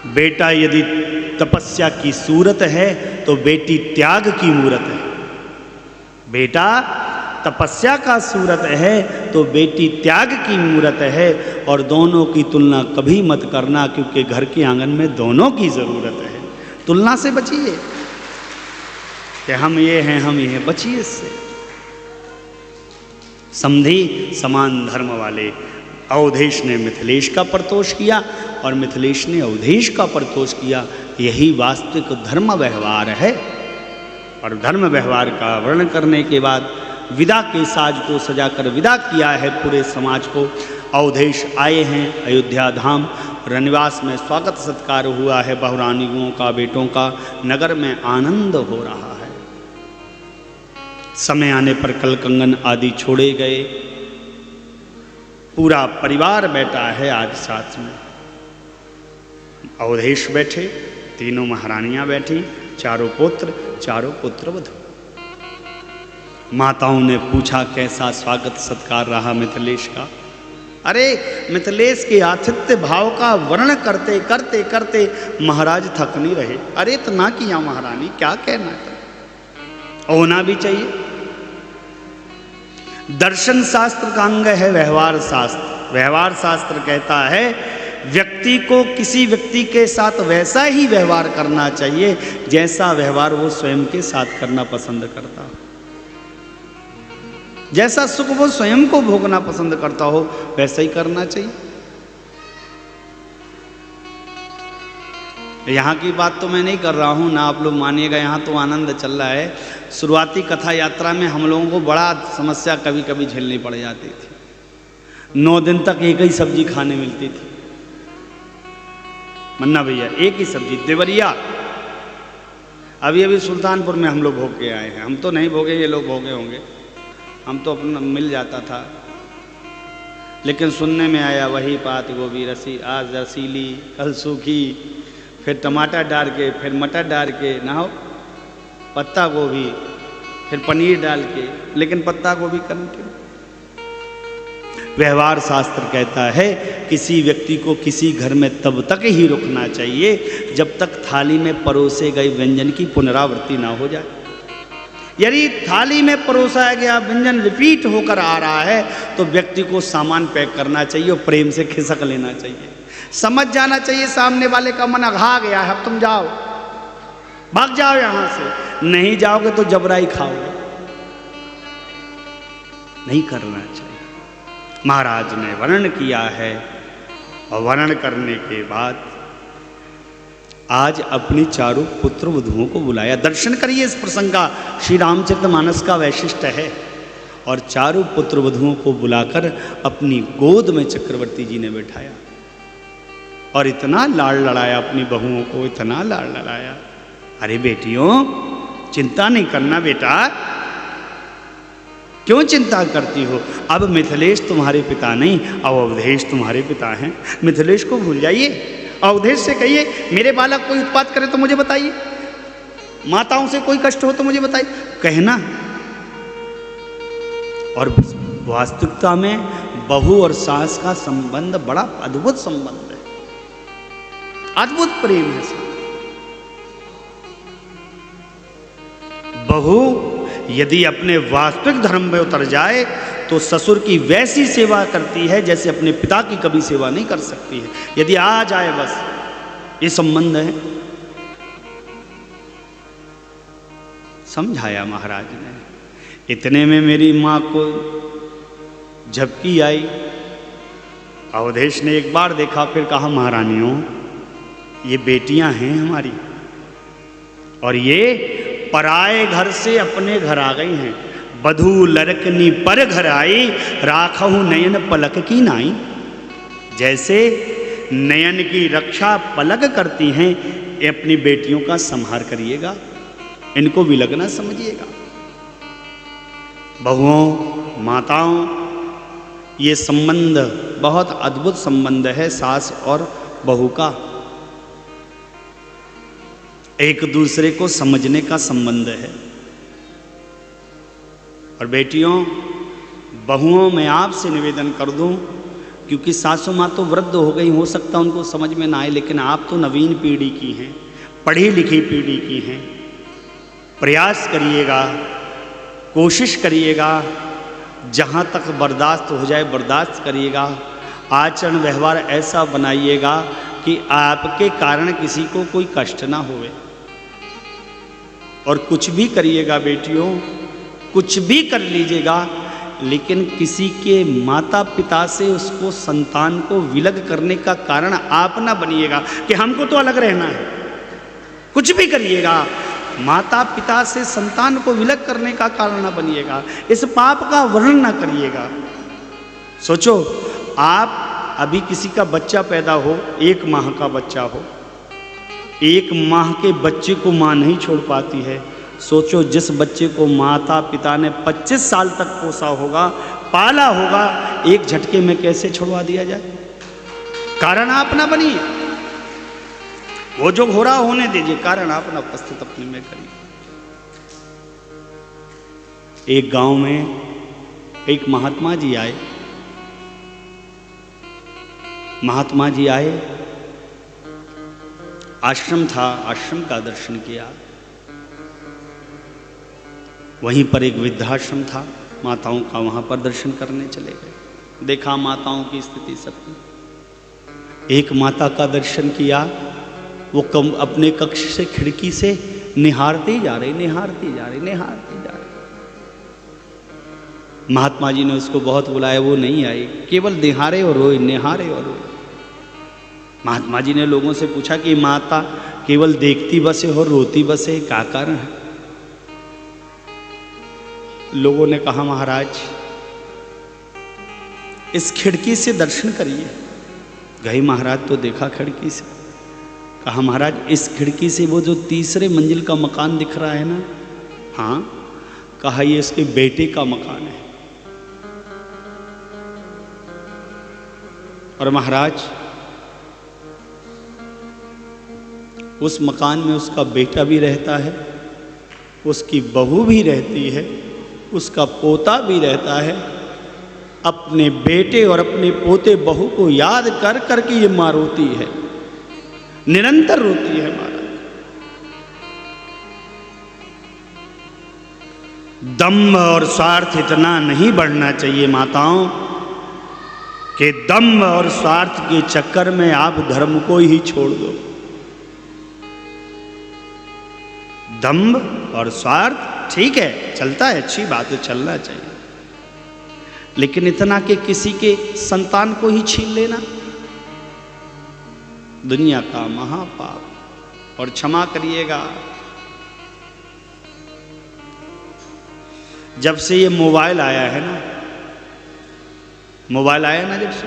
बेटा यदि तपस्या की सूरत है तो बेटी त्याग की मूरत है। बेटा तपस्या का सूरत है तो बेटी त्याग की मूरत है। और दोनों की तुलना कभी मत करना, क्योंकि घर के आंगन में दोनों की ज़रूरत है। तुलना से बचिए कि हम ये हैं हम ये हैं, बचिए इससे। समधी समान धर्म वाले। अवधेश ने मिथिलेश का परतोष किया और मिथिलेश ने अवधेश का परतोष किया। यही वास्तविक धर्म व्यवहार है। और धर्म व्यवहार का वर्णन करने के बाद विदा के साज को सजाकर विदा किया है पूरे समाज को। अवधेश आए हैं अयोध्या धाम, रनिवास में स्वागत सत्कार हुआ है बहुरानियों का, बेटों का। नगर में आनंद हो रहा है। समय आने पर कल कंगन आदि छोड़े गए। पूरा परिवार बैठा है आज साथ में। अवधेश बैठे, तीनों महारानियां बैठी, चारों पुत्र वधू। माताओं ने पूछा कैसा स्वागत सत्कार रहा मिथिलेश का। अरे मिथिलेश के आतिथ्य भाव का वर्णन करते करते करते महाराज थक नहीं रहे। अरे इतना किया महारानी, क्या कहना था, होना भी चाहिए। दर्शन शास्त्र का अंग है व्यवहार शास्त्र। व्यवहार शास्त्र कहता है व्यक्ति को किसी व्यक्ति के साथ वैसा ही व्यवहार करना चाहिए जैसा व्यवहार वो स्वयं के साथ करना पसंद करता हो। जैसा सुख वो स्वयं को भोगना पसंद करता हो वैसा ही करना चाहिए। यहाँ की बात तो मैं नहीं कर रहा हूँ ना, आप लोग मानिएगा, यहाँ तो आनंद चल रहा है। शुरुआती कथा यात्रा में हम लोगों को बड़ा समस्या कभी कभी झेलनी पड़ जाती थी। 9 दिन तक एक ही सब्जी खाने मिलती थी। मन्ना भैया एक ही सब्जी, देवरिया। अभी सुल्तानपुर में हम लोग भोग के आए हैं। हम तो नहीं भोगे, ये लोग भोगे होंगे। हम तो अपना मिल जाता था, लेकिन सुनने में आया वही पात गोभी रसी, आज रसीली कल सूखी, फिर टमाटर डाल के, फिर मटर डाल के ना हो, पत्ता गोभी, फिर पनीर डाल के, लेकिन पत्ता गोभी करके। व्यवहार शास्त्र कहता है किसी व्यक्ति को किसी घर में तब तक ही रुकना चाहिए जब तक थाली में परोसे गए व्यंजन की पुनरावृत्ति ना हो जाए। यदि थाली में परोसा गया व्यंजन रिपीट होकर आ रहा है तो व्यक्ति को सामान पैक करना चाहिए और प्रेम से खिसक लेना चाहिए। समझ जाना चाहिए सामने वाले का मन अघा गया है, अब तुम जाओ, भाग जाओ यहां से। नहीं जाओगे तो जबराई खाओगे। नहीं करना चाहिए। महाराज ने वर्णन किया है और वर्णन करने के बाद आज अपनी चारों पुत्र वधुओं को बुलाया। दर्शन करिए इस प्रसंग का, श्री रामचरितमानस का वैशिष्ट्य है। और चारों पुत्र वधुओं को बुलाकर अपनी गोद में चक्रवर्ती जी ने बैठाया और इतना लाड़ लड़ाया अपनी बहुओं को, इतना लाड़ लड़ाया। अरे बेटियों, चिंता नहीं करना बेटा, क्यों चिंता करती हो? अब मिथिलेश तुम्हारे पिता नहीं, अब अवधेश तुम्हारे पिता हैं। मिथिलेश को भूल जाइए, अवधेश से कहिए मेरे बालक कोई उत्पात करे तो मुझे बताइए, माताओं से कोई कष्ट हो तो मुझे बताइए, कहना। और वास्तविकता में बहू और सास का संबंध बड़ा अद्भुत संबंध है, अद्भुत प्रेम है। बहू यदि अपने वास्तविक धर्म में उतर जाए तो ससुर की वैसी सेवा करती है जैसे अपने पिता की कभी सेवा नहीं कर सकती है। यदि आ जाए बस, ये संबंध है। समझाया महाराज ने। इतने में मेरी मां को झपकी आई। अवधेश ने एक बार देखा, फिर कहा महारानियों ये बेटियां हैं हमारी और ये पराए घर से अपने घर आ गई हैं। बधू लड़कनी पर घर आई, राखहु नयन पलक की नाई। जैसे नयन की रक्षा पलक करती हैं, ये अपनी बेटियों का संहार करिएगा, इनको भी लगना समझिएगा। बहुओं, माताओं, ये संबंध बहुत अद्भुत संबंध है सास और बहू का। एक दूसरे को समझने का संबंध है। और बेटियों, बहुओं में आपसे निवेदन कर दूं, क्योंकि सासू माँ तो वृद्ध हो गई, हो सकता उनको समझ में ना आए, लेकिन आप तो नवीन पीढ़ी की हैं, पढ़ी लिखी पीढ़ी की हैं। प्रयास करिएगा, कोशिश करिएगा, जहाँ तक बर्दाश्त हो जाए बर्दाश्त करिएगा। आचरण व्यवहार ऐसा बनाइएगा कि आपके कारण किसी को कोई कष्ट ना होवे। और कुछ भी करिएगा बेटियों, कुछ भी कर लीजिएगा, लेकिन किसी के माता पिता से उसको संतान को विलग करने का कारण आप ना बनिएगा कि हमको तो अलग रहना है। कुछ भी करिएगा, माता पिता से संतान को विलग करने का कारण ना बनिएगा। इस पाप का वर्णन ना करिएगा। सोचो, आप अभी किसी का बच्चा पैदा हो, 1 माह का बच्चा हो, 1 माह के बच्चे को माँ नहीं छोड़ पाती है। सोचो, जिस बच्चे को माता पिता ने 25 साल तक पोसा होगा, पाला होगा, एक झटके में कैसे छुड़वा दिया जाए? कारण आप ना बनिए, वो जो हो रहा होने दीजिए, कारण आप ना उपस्थित अपने में करिए। एक गांव में एक महात्मा जी आए। महात्मा जी आए, आश्रम था, आश्रम का दर्शन किया। वहीं पर एक वृद्धाश्रम था, माताओं का, वहां पर दर्शन करने चले गए। देखा माताओं की स्थिति सबकी। एक माता का दर्शन किया, वो अपने कक्ष से खिड़की से निहारती जा रही, निहारती जा रही, निहारती जा रही। महात्मा जी ने उसको बहुत बुलाया, वो नहीं आई, केवल निहारे और रोए, निहारे और रोए। महात्मा जी ने लोगों से पूछा कि माता केवल देखती बसे और रोती बसे, क्या कारण है? लोगों ने कहा महाराज इस खिड़की से दर्शन करिए। गए महाराज तो देखा खिड़की से, कहा महाराज इस खिड़की से वो जो तीसरे मंजिल का मकान दिख रहा है ना, हाँ, कहा ये इसके बेटे का मकान है। और महाराज उस मकान में उसका बेटा भी रहता है, उसकी बहू भी रहती है, उसका पोता भी रहता है। अपने बेटे और अपने पोते बहू को याद कर करके ये माँ रोती है, निरंतर रोती है महाराज। दम्भ और स्वार्थ इतना नहीं बढ़ना चाहिए माताओं कि दम्भ और स्वार्थ के चक्कर में आप धर्म को ही छोड़ दो। दम्भ और स्वार्थ ठीक है, चलता है, अच्छी बात है, चलना चाहिए, लेकिन इतना कि किसी के संतान को ही छीन लेना दुनिया का महापाप। और क्षमा करिएगा, जब से ये मोबाइल आया है ना, मोबाइल आया ना जब से,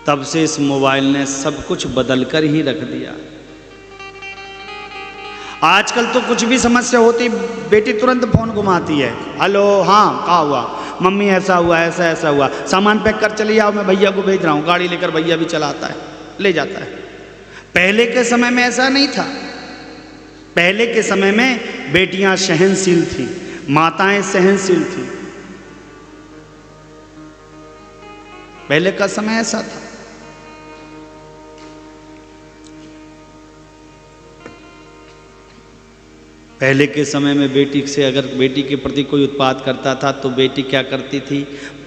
तब से इस मोबाइल ने सब कुछ बदल कर ही रख दिया। आजकल तो कुछ भी समस्या होती बेटी तुरंत फोन घुमाती है, हेलो, हाँ क्या हुआ, मम्मी ऐसा हुआ, ऐसा ऐसा हुआ, सामान पैक कर चली आओ, मैं भैया को भेज रहा हूँ, गाड़ी लेकर भैया भी चलाता है, ले जाता है। पहले के समय में ऐसा नहीं था। पहले के समय में बेटियां सहनशील थी, माताएं सहनशील थी, पहले का समय ऐसा था। पहले के समय में बेटी से अगर बेटी के प्रति कोई उत्पात करता था तो बेटी क्या करती थी,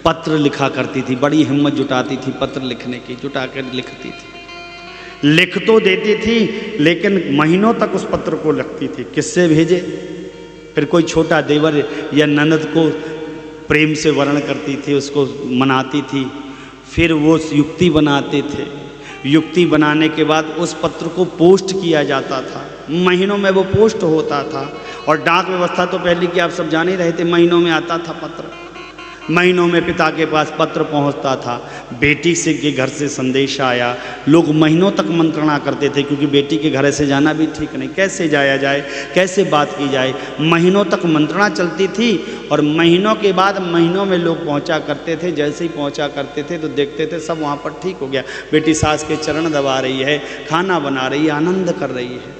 पत्र लिखा करती थी, बड़ी हिम्मत जुटाती थी पत्र लिखने की, जुटा कर लिखती थी, लिख तो देती थी लेकिन महीनों तक उस पत्र को लिखती थी, किससे भेजे। फिर कोई छोटा देवर या ननद को प्रेम से वर्ण करती थी, उसको मनाती थी, फिर वो युक्ति बनाते थे, युक्ति बनाने के बाद उस पत्र को पोस्ट किया जाता था, महीनों में वो पोस्ट होता था। और डाक व्यवस्था तो पहले की आप सब जान ही रहे थे, महीनों में आता था पत्र, महीनों में पिता के पास पत्र पहुंचता था। बेटी से के घर से संदेश आया, लोग महीनों तक मंत्रणा करते थे, क्योंकि बेटी के घर से जाना भी ठीक नहीं, कैसे जाया जाए, कैसे बात की जाए, महीनों तक मंत्रणा चलती थी। और महीनों के बाद महीनों में लोग पहुंचा करते थे, जैसे ही पहुंचा करते थे तो देखते थे सब वहाँ पर ठीक हो गया, बेटी सास के चरण दबा रही है, खाना बना रही है, आनंद कर रही है।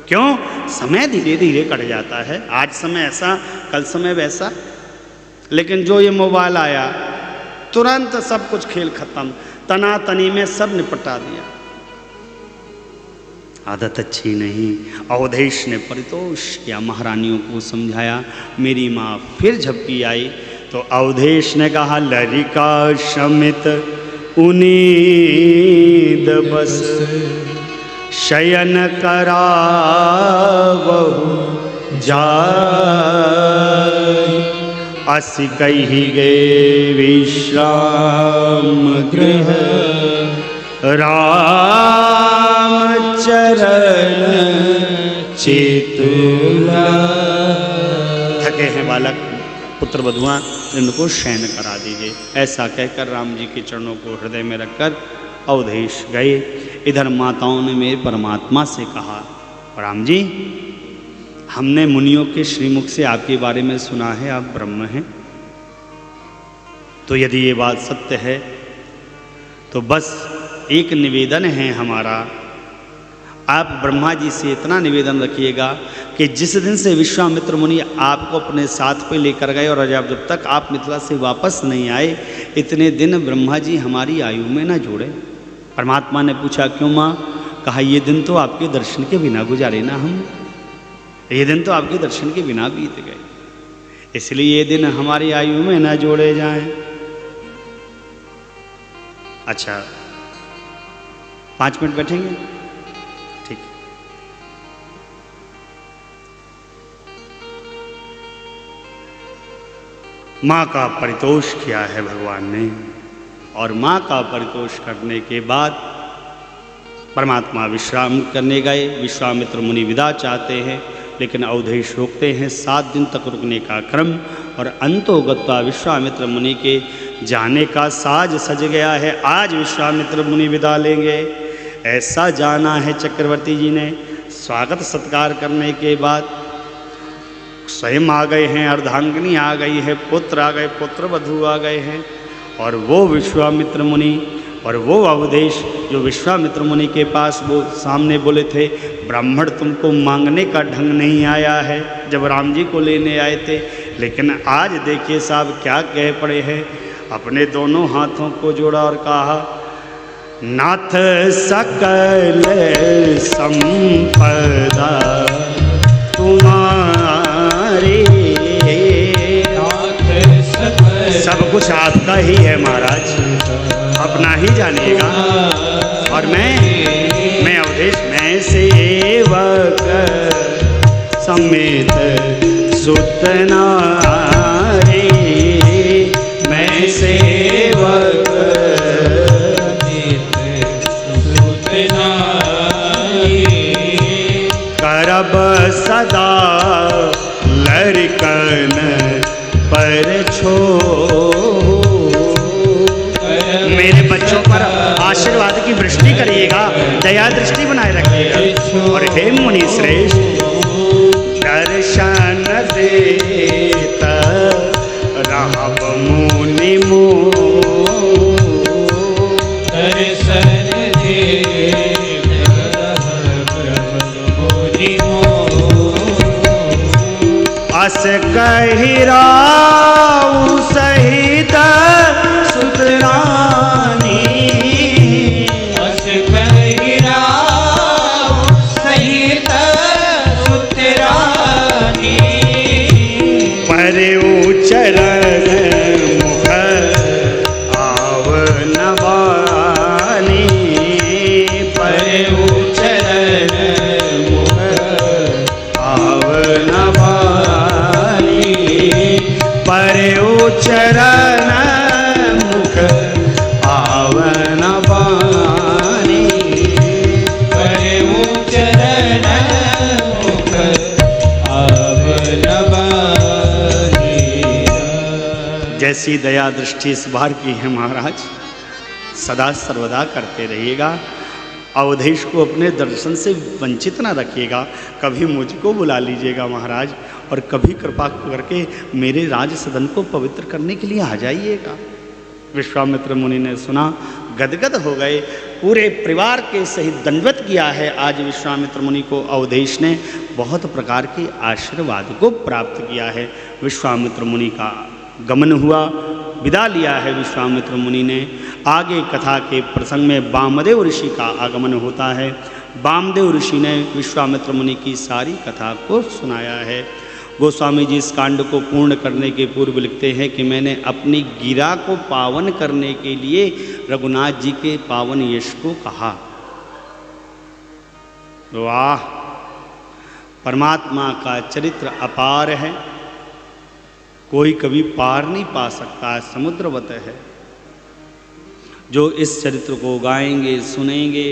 क्यों? समय धीरे धीरे कट जाता है, आज समय ऐसा, कल समय वैसा। लेकिन जो ये मोबाइल आया तुरंत सब कुछ खेल खत्म, तना तनी में सब निपटा दिया। आदत अच्छी नहीं। अवधेश ने परितोष किया, महारानियों को समझाया। मेरी माँ फिर झपकी आई तो अवधेश ने कहा, लरिका शमित उनीद बस शयन करावहु जाय, अस कही गए विश्राम गृह राम चरण चितुला। थके हैं बालक, पुत्र बधुआ, इनको शयन करा दीजिए। ऐसा कहकर राम जी के चरणों को हृदय में रखकर अवधेश गए। इधर माताओं ने मेरे परमात्मा से कहा, राम जी हमने मुनियों के श्रीमुख से आपके बारे में सुना है, आप ब्रह्म हैं, तो यदि ये बात सत्य है तो बस एक निवेदन है हमारा, आप ब्रह्मा जी से इतना निवेदन रखिएगा कि जिस दिन से विश्वामित्र मुनि आपको अपने साथ पे लेकर गए और जब तक आप मिथिला से वापस नहीं आए, इतने दिन ब्रह्मा जी हमारी आयु में ना जोड़े। परमात्मा ने पूछा, क्यों माँ? कहा, ये दिन तो आपके दर्शन के बिना गुजारे ना हम, ये दिन तो आपके दर्शन के बिना बीत गए, इसलिए ये दिन हमारी आयु में ना जोड़े जाएं। अच्छा 5 मिनट बैठेंगे? ठीक। माँ का परितोष किया है भगवान ने, और माँ का परितोष करने के बाद परमात्मा विश्राम करने गए। विश्वामित्र मुनि विदा चाहते हैं, लेकिन अवधेश रोकते हैं। 7 दिन तक रुकने का क्रम, और अंतोगत्वा विश्वामित्र मुनि के जाने का साज सज गया है। आज विश्वामित्र मुनि विदा लेंगे, ऐसा जाना है चक्रवर्ती जी ने। स्वागत सत्कार करने के बाद स्वयं आ गए हैं, अर्धांगिनी आ गई है, पुत्र आ गए, पुत्र वधू आ गए हैं, और वो विश्वामित्र मुनि और वो अवधेश जो विश्वामित्र मुनि के पास वो सामने बोले थे, ब्राह्मण तुमको मांगने का ढंग नहीं आया है, जब राम जी को लेने आए थे। लेकिन आज देखिए साहब क्या कह पड़े हैं, अपने दोनों हाथों को जोड़ा और कहा, नाथ सकल संपदा तुम्हारे, सब कुछ आपका ही है महाराज, अपना ही जानिएगा। और मैं अवधेश, मैं सेवक समेत सुत नारी, मैं सेवक सुत नारी, करब सदा लड़कन पर छो, मेरे बच्चों पर आशीर्वाद की वृष्टि करिएगा, दया दृष्टि बनाए रखिएगा। और हे मुनि श्रेष्ठ, दर्शन देता राम मुनि मो, दर्शन देता मुनि मो, अस कहि राउ सहित सुतरानी, अस कहि राउ सहित सुतरानी, परउ चरण मुख आवन वानी, परउ चरण मुख आवन वानी, परउ चरण मुख आवन वानी, परउ चरण मुख आवन वानी। जैसी दया दृष्टि इस बार की है महाराज, सदा सर्वदा करते रहिएगा। अवधेश को अपने दर्शन से वंचित ना रखिएगा। कभी मुझको बुला लीजिएगा महाराज, और कभी कृपा करके मेरे राज सदन को पवित्र करने के लिए आ जाइएगा। विश्वामित्र मुनि ने सुना, गदगद हो गए, पूरे परिवार के सहित दंडवत किया है। आज विश्वामित्र मुनि को अवधेश ने बहुत प्रकार के आशीर्वाद को प्राप्त किया है। विश्वामित्र मुनि का गमन हुआ, विदा लिया है विश्वामित्र मुनि ने। आगे कथा के प्रसंग में वामदेव ऋषि का आगमन होता है। वामदेव ऋषि ने विश्वामित्र मुनि की सारी कथा को सुनाया है। गोस्वामी जी इस कांड को पूर्ण करने के पूर्व लिखते हैं कि मैंने अपनी गिरा को पावन करने के लिए रघुनाथ जी के पावन यश को कहा। वाह, परमात्मा का चरित्र अपार है, कोई कभी पार नहीं पा सकता, समुद्रवत है। जो इस चरित्र को गाएंगे, सुनेंगे,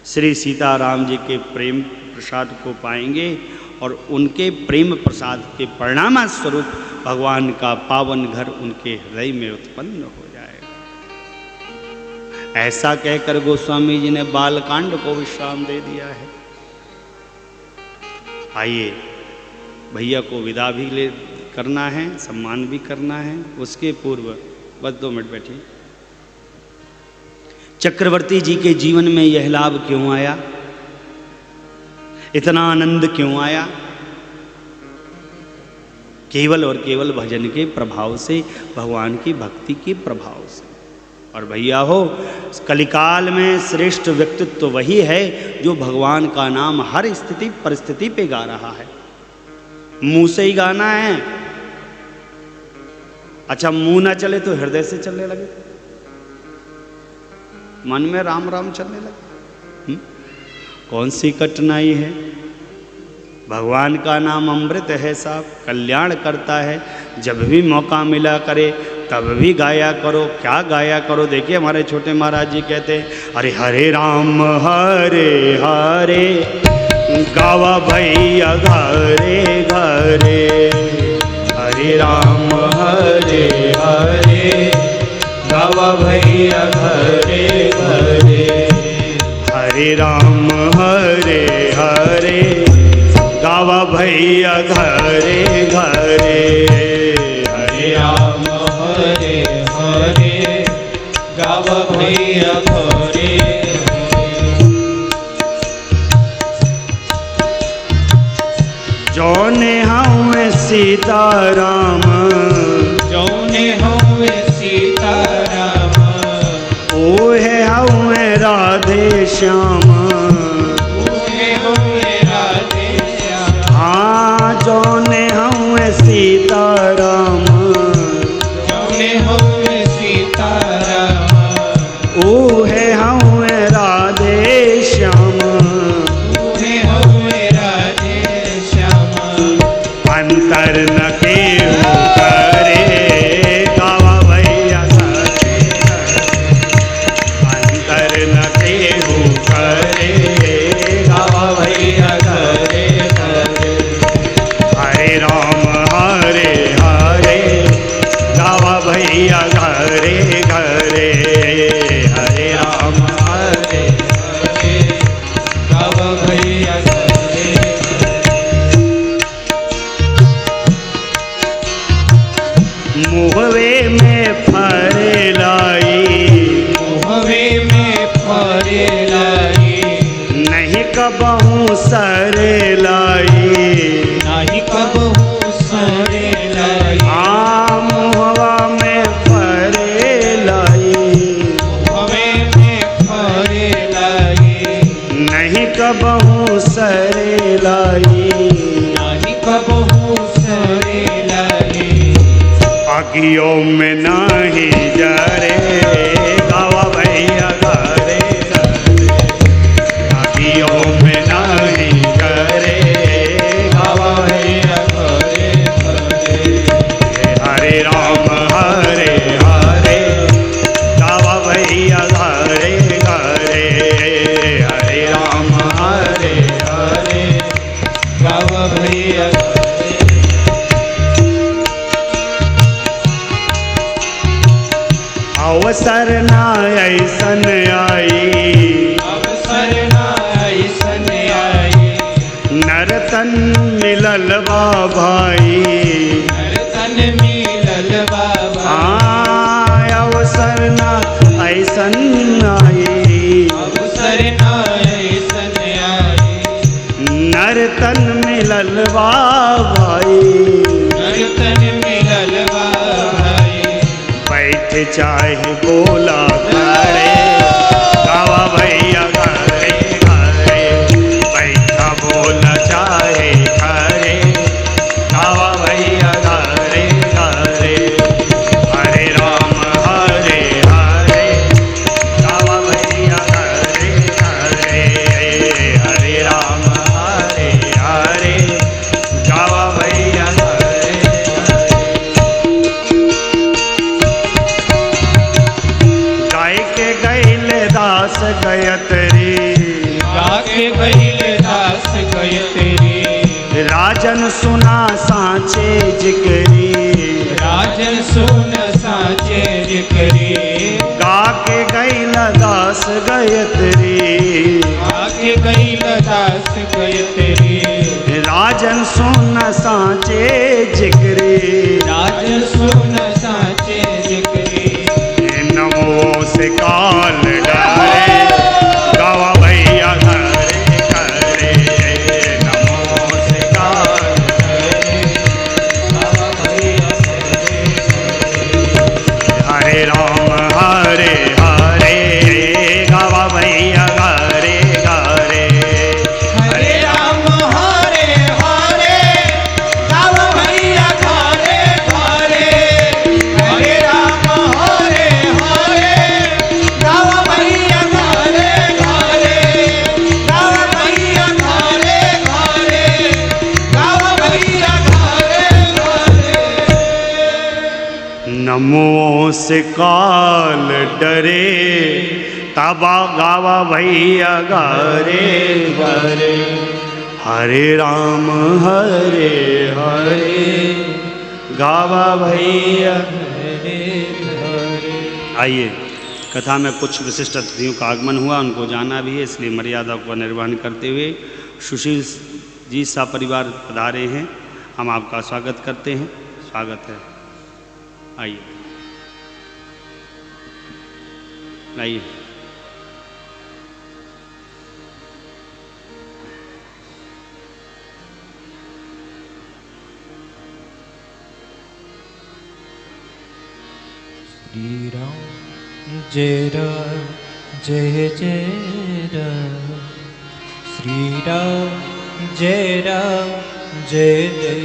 श्री सीताराम जी के प्रेम प्रसाद को पाएंगे, और उनके प्रेम प्रसाद के परिणाम स्वरूप भगवान का पावन घर उनके हृदय में उत्पन्न हो जाएगा। ऐसा कहकर गोस्वामी जी ने बालकांड को विश्राम दे दिया है। आइए, भैया को विदा भी ले करना है, सम्मान भी करना है। उसके पूर्व बस 2 मिनट बैठिए। चक्रवर्ती जी के जीवन में यह लाभ क्यों आया, इतना आनंद क्यों आया? केवल और केवल भजन के प्रभाव से, भगवान की भक्ति के प्रभाव से। और भैया हो, कलिकाल में श्रेष्ठ व्यक्तित्व वही है जो भगवान का नाम हर स्थिति परिस्थिति पे गा रहा है। मुंह से ही गाना है, अच्छा मुंह ना चले तो हृदय से चलने लगे। मन में राम राम चलने लगे। कौन सी कठिनाई है? भगवान का नाम अमृत है साहब, कल्याण करता है। जब भी मौका मिला करे तब भी गाया करो। क्या गाया करो? देखिए हमारे छोटे महाराज जी कहते हैं, अरे हरे राम गावा भैया घरे घरे, हरे राम गावा भैया घरे घरे, हरे राम गावा भैया घरे घरे, हरे राम गावा भैया घरे। जौने हमें सीताराम, जौने हमें सीताराम, ओहे हमें राधे श्याम, ओहे हमें राधे श्याम। हाँ जौने हमें सीताराम, जौने हमें सीताराम, ओहे हमें राधे श्याम, ओहे हमें राधे श्याम। अंतर न केहू करे गावा भैया घरे घरे, अंतर न केहू करे गावा भैया घरे घरे, हरे राम गावा भैया घरे घरे, हरे राम गावा भैया घरे। मुहवे में फरे लाई, मुहवे में फरे लाई, नहीं कबहू सरे लाई, नाही कबहू सरे लाई। मुहवा में फरे लाई, मुहवे में फरे लाई, नहीं कबहू सरे लाई, नाही कबहू सरे लाई। आगियों में नहीं जरे गावा भैया घरे घरे, आगियों में नहीं जरे गावा भैया घरे घरे, हरे राम गावा भैया घरे घरे, हरे राम गावा भैया घरे। अवसर ना ऐसन आई, अवसर ना ऐसन आई, नरतन मिलल बा भाई, नरतन मिलल बाबा। अवसर ना ऐसन आई, अवसर ना ऐसन आई, नरतन मिलल बा भाई, नरतन मिलल बाबाई। बैठ चाहे बोला करे गावा भैया घरे घरे, बैठा बोला चाहे करे गावा भैया घरे घरे, हरे राम गावा भैया घरे घरे, हरे राम गावा भैया घरे घरे। गाय के गैल दास गयतरी, गाके गईल दास गयतरी, राजन सुना सांचे जिगरी, राजन सुन साचे जिकरी। गा के गैल दास गयतरी, गाके गईल दास गयतरी, राजन सुन सांचे जिगरी, राजन सुन साचे जिकरी। नमो से काल डरे गावा भैया घरे घरे, नमो से काल गावा भैया घरे घरे। हरे राम गावा भैया घरे घरे, हरे राम हरे हरे जमुओं से काल डरे, तबा गावा भैया गारे गारे, हरे राम हरे हरे, गावा भैया हरे हरे। आइए, कथा में कुछ विशिष्ट अतिथियों का आगमन हुआ, उनको जाना भी है, इसलिए मर्यादा का निर्वहन करते हुए सुशील जी सपरिवार पधारे हैं। हम आपका स्वागत करते हैं। स्वागत है। आइए आइए। श्री राम जय राम जय जय राम, श्री राम जय राम जय जय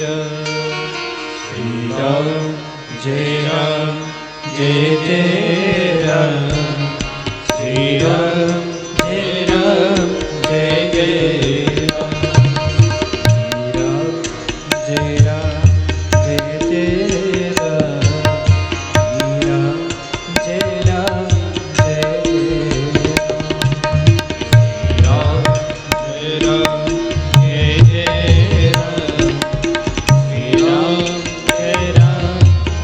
राम, श्री राम जय राम जय जय राम, श्री राम जय राम जय जय राम, श्री राम जय राम जय जय राम, श्री राम जय राम जय जय राम, श्री राम जय राम जय जय राम, श्री राम जय राम जय जय राम, श्री राम जय राम जय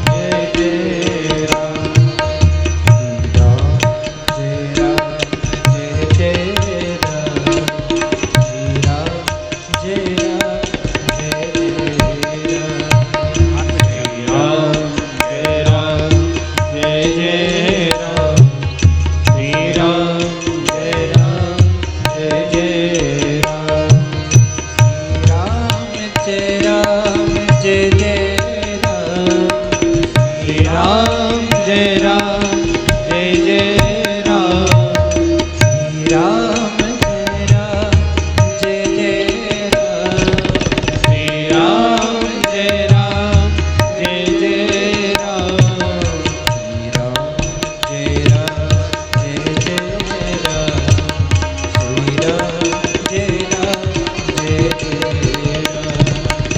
जय राम, श्री राम जय राम जय जय राम, श्री राम जय राम जय जय राम, श्री राम जय राम जय जय राम, राम जय राम जय जय राम, श्री राम जय राम जय जय राम, श्री राम जय राम जय जय राम, श्री राम जय राम जय जय राम, श्री राम जय राम जय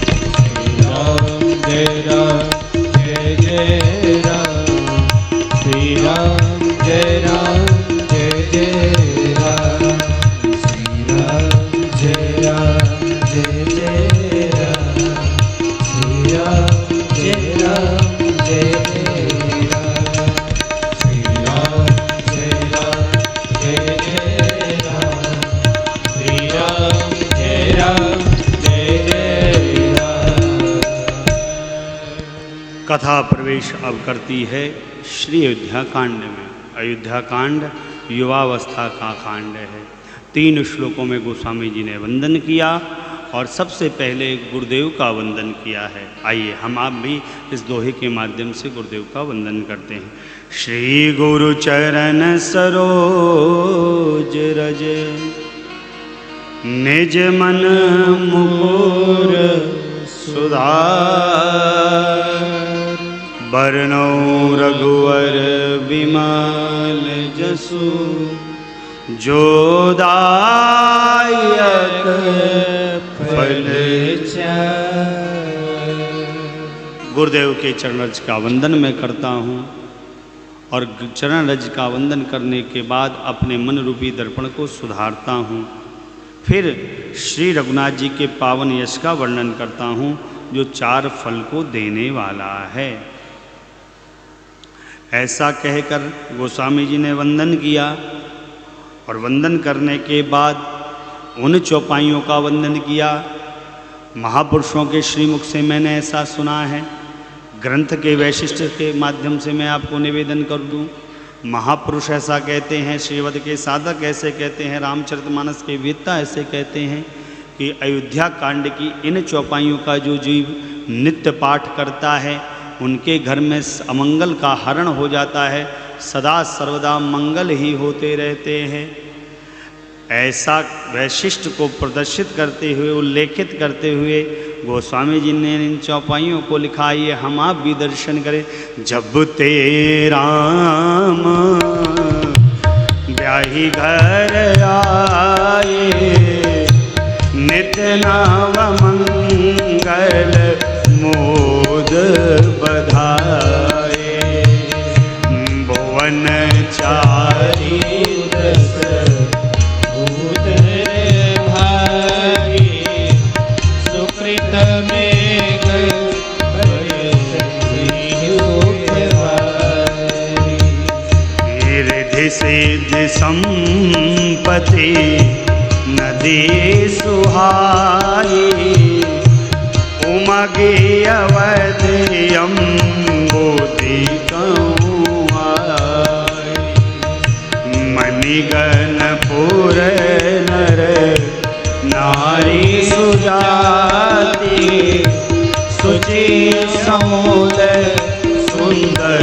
जय राम, श्री राम जय राम जय जय राम, श्री राम जय राम जय जय राम, श्री राम जय राम जय जय राम, श्री राम जय राम जय जय राम, श्री राम जय राम जय जय राम, श्री राम जय राम जय जय राम, श्री राम जय राम जय जय राम। कथा प्रवेश अब करती है श्री अयोध्या कांड में। अयोध्या कांड युवावस्था का कांड है। 3 श्लोकों में गोस्वामी जी ने वंदन किया और सबसे पहले गुरुदेव का वंदन किया है। आइए हम आप भी इस दोहे के माध्यम से गुरुदेव का वंदन करते हैं। श्री गुरु चरण सरोज रज, निज मन मुकुर सुधार, बरनौ रघुवर विमल जसु, जो दायक फल चार। गुरुदेव के चरण रज का वंदन मैं करता हूँ और चरण रज का वंदन करने के बाद अपने मन रूपी दर्पण को सुधारता हूँ। फिर श्री रघुनाथ जी के पावन यश का वर्णन करता हूँ जो 4 फल को देने वाला है। ऐसा कहकर गोस्वामी जी ने वंदन किया और वंदन करने के बाद उन चौपाइयों का वंदन किया। महापुरुषों के श्रीमुख से मैंने ऐसा सुना है, ग्रंथ के वैशिष्ट के माध्यम से मैं आपको निवेदन कर दूं। महापुरुष ऐसा कहते हैं, श्रीवद के साधक ऐसे कहते हैं, रामचरितमानस के वेत्ता ऐसे कहते हैं कि अयोध्या कांड की इन चौपाइयों का जो जीव नित्य पाठ करता है उनके घर में अमंगल का हरण हो जाता है, सदा सर्वदा मंगल ही होते रहते हैं। ऐसा वैशिष्ट को प्रदर्शित करते हुए, उल्लेखित करते हुए गोस्वामी जी ने इन चौपाइयों को लिखा। ये हम आप भी दर्शन करें। जब ते राम ब्याही घर आए, नित्य नाम मंगल मोद बधाए। सिद्धि संपत्ति नदी सुहाई, उमगे अवधि अम्बोधि कहूँ आई। मणिगणपुर नर नारी सुजाति, सुचि समूल सुंदर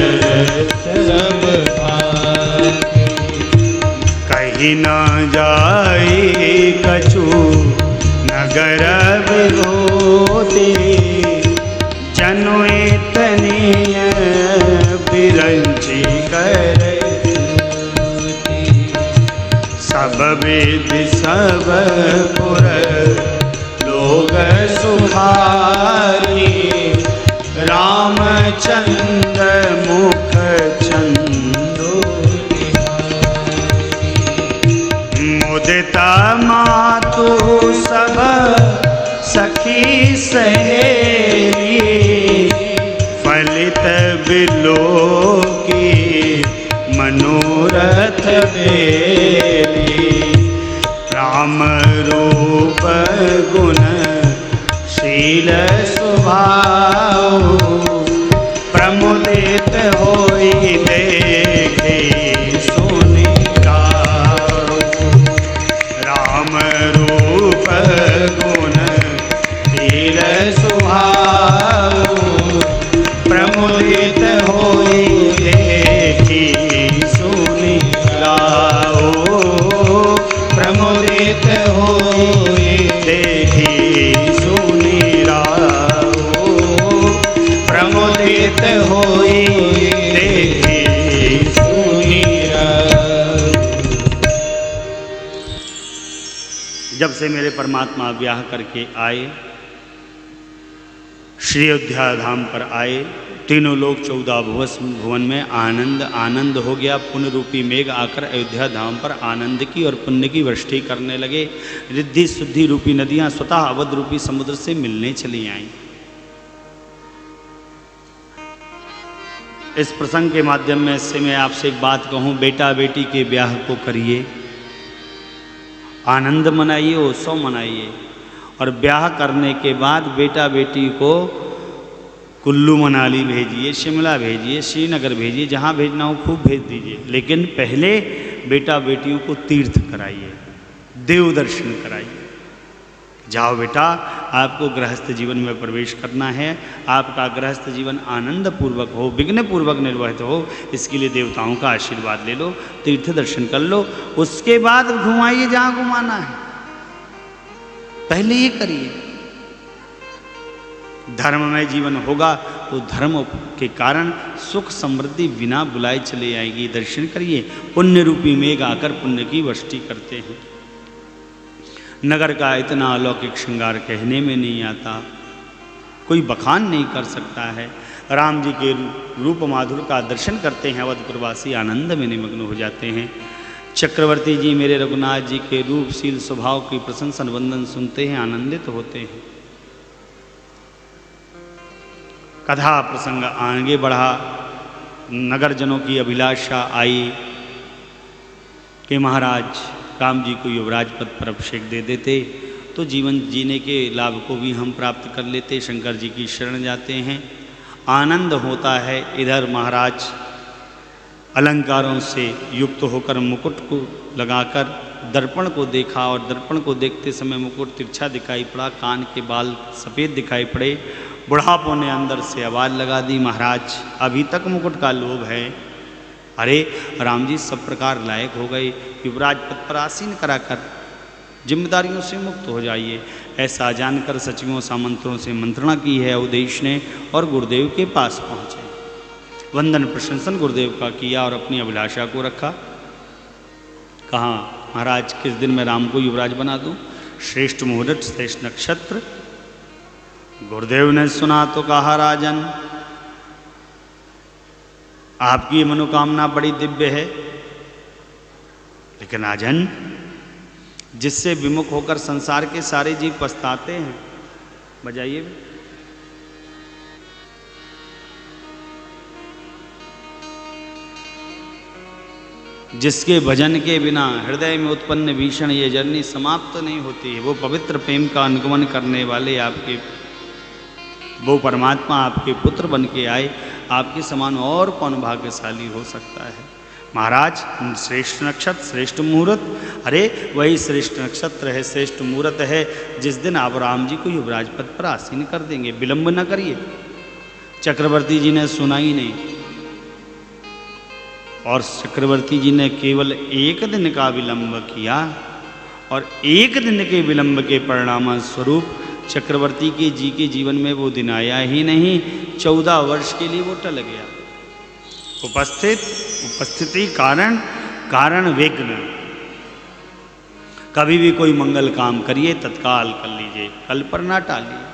सब भांति। कहीं न जाई कछु नगर विभूति, जनु इतनीय बिरंची कर सब विधि सब पुर लोग सुखारी, रामचंद्र मुख चंदो मुदिता मातु सब सखी सहेली, फलित बिलो की मनोरथ बेली। राम रूप गुण शील स्वभाव, प्रमुदित होई देखे सुनि राव। राम रूप गुण शील स्वभाव, प्रमुदित होई देखी सुनि राव। प्रमुदित होई देखी सुनि राव, प्रमुदित होई देखी सुनि राव। जब से मेरे परमात्मा ब्याह करके आए, श्री अयोध्या धाम पर आए, तीनों लोग 14 भुवन में आनंद आनंद हो गया। पुण्य रूपी मेघ आकर अयोध्या धाम पर आनंद की और पुण्य की वृष्टि करने लगे। रिद्धि शुद्धि रूपी नदियां स्वतः अवध रूपी समुद्र से मिलने चली आईं। इस प्रसंग के माध्यम में से मैं आपसे एक बात कहूं, बेटा बेटी के ब्याह को करिए, आनंद मनाइए, उत्सव मनाइए, और ब्याह करने के बाद बेटा बेटी को कुल्लू मनाली भेजिए, शिमला भेजिए, श्रीनगर भेजिए, जहाँ भेजना हो खूब भेज दीजिए, लेकिन पहले बेटा बेटियों को तीर्थ कराइए, देव दर्शन कराइए। जाओ बेटा, आपको गृहस्थ जीवन में प्रवेश करना है, आपका गृहस्थ जीवन आनंद पूर्वक हो, विघ्न पूर्वक निर्वहित हो, इसके लिए देवताओं का आशीर्वाद ले लो, तीर्थ दर्शन कर लो, उसके बाद घुमाइए जहाँ घुमाना है, पहले ये करिए। धर्ममय जीवन होगा तो धर्म के कारण सुख समृद्धि बिना बुलाए चले आएगी। दर्शन करिए, पुण्य रूपी मेघ आकर पुण्य की वृष्टि करते हैं। नगर का इतना अलौकिक श्रृंगार कहने में नहीं आता, कोई बखान नहीं कर सकता है। राम जी के रूप माधुर का दर्शन करते हैं, अवधपुरवासी आनंद में निमग्न हो जाते हैं। चक्रवर्ती जी मेरे रघुनाथ जी के रूपशील स्वभाव की प्रशंसन वंदन सुनते हैं, आनंदित होते हैं। कथा प्रसंग आगे बढ़ा। नगर जनों की अभिलाषा आई कि महाराज राम जी को युवराज पद पर अभिषेक दे देते तो जीवन जीने के लाभ को भी हम प्राप्त कर लेते। शंकर जी की शरण जाते हैं, आनंद होता है। इधर महाराज अलंकारों से युक्त होकर मुकुट को लगाकर दर्पण को देखा, और दर्पण को देखते समय मुकुट तिरछा दिखाई पड़ा, कान के बाल सफ़ेद दिखाई पड़े। बुढ़ापों ने अंदर से आवाज़ लगा दी, महाराज अभी तक मुकुट का लोभ है। अरे राम जी सब प्रकार लायक हो गए, युवराज पद पर आसीन कराकर जिम्मेदारियों से मुक्त हो जाइए। ऐसा जानकर सचिवों सामंतों से मंत्रणा की है अवधेश ने, और गुरुदेव के पास पहुँचे। वंदन प्रशंसन गुरुदेव का किया और अपनी अभिलाषा को रखा। कहा महाराज किस दिन मैं राम को युवराज बना दूं? श्रेष्ठ मुहूर्त श्रेष्ठ नक्षत्र। गुरुदेव ने सुना तो कहा राजन आपकी मनोकामना बड़ी दिव्य है, लेकिन राजन जिससे विमुख होकर संसार के सारे जीव पछताते हैं, बजाइए। जिसके भजन के बिना हृदय में उत्पन्न भीषण ये जर्नी समाप्त नहीं होती है, वो पवित्र प्रेम का अनुगमन करने वाले आपके, वो परमात्मा आपके पुत्र बन के आए, आपके समान और कौन भाग्यशाली हो सकता है। महाराज श्रेष्ठ नक्षत्र श्रेष्ठ मुहूर्त, अरे वही श्रेष्ठ नक्षत्र है, श्रेष्ठ मुहूर्त है जिस दिन आप राम जी को युवराज पद पर आसीन कर देंगे। विलंब न करिए। चक्रवर्ती जी ने सुना ही नहीं, और चक्रवर्ती जी ने केवल एक दिन का विलंब किया, और एक दिन के विलंब के परिणाम स्वरूप चक्रवर्ती के जी के जीवन में वो दिन आया ही नहीं, 14 वर्ष के लिए वो टल गया। उपस्थिति कारण विघ्न। कभी भी कोई मंगल काम करिए तत्काल कर लीजिए, कल पर ना टालिए।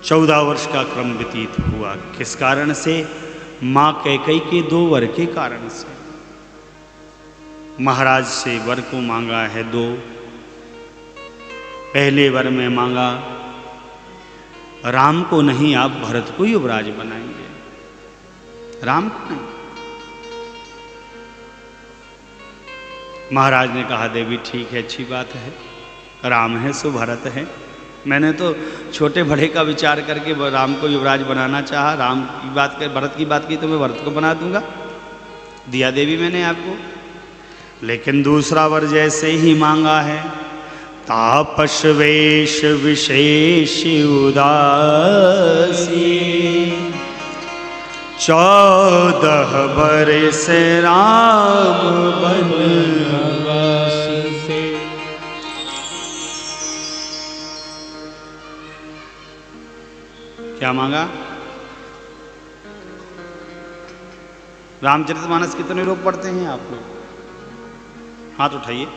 चौदह वर्ष का क्रम व्यतीत हुआ। किस कारण से? मां कैकेयी के 2 वर के कारण से। महाराज से वर को मांगा है 2। पहले वर में मांगा राम को नहीं, आप भरत को युवराज बनाएंगे, राम को नहीं। महाराज ने कहा देवी ठीक है, अच्छी बात है, राम है सो भरत है। मैंने तो छोटे बड़े का विचार करके राम को युवराज बनाना चाहा, राम की बात कर, भरत की बात की तो मैं भरत को बना दूंगा, दिया देवी मैंने आपको। लेकिन दूसरा वर जैसे ही मांगा है, तापस वेश विशेष उदासी, 14 बरस राम बनवासी से। क्या मांगा? रामचरितमानस कितने लोग पढ़ते हैं आप लोग? हाथ उठाइए।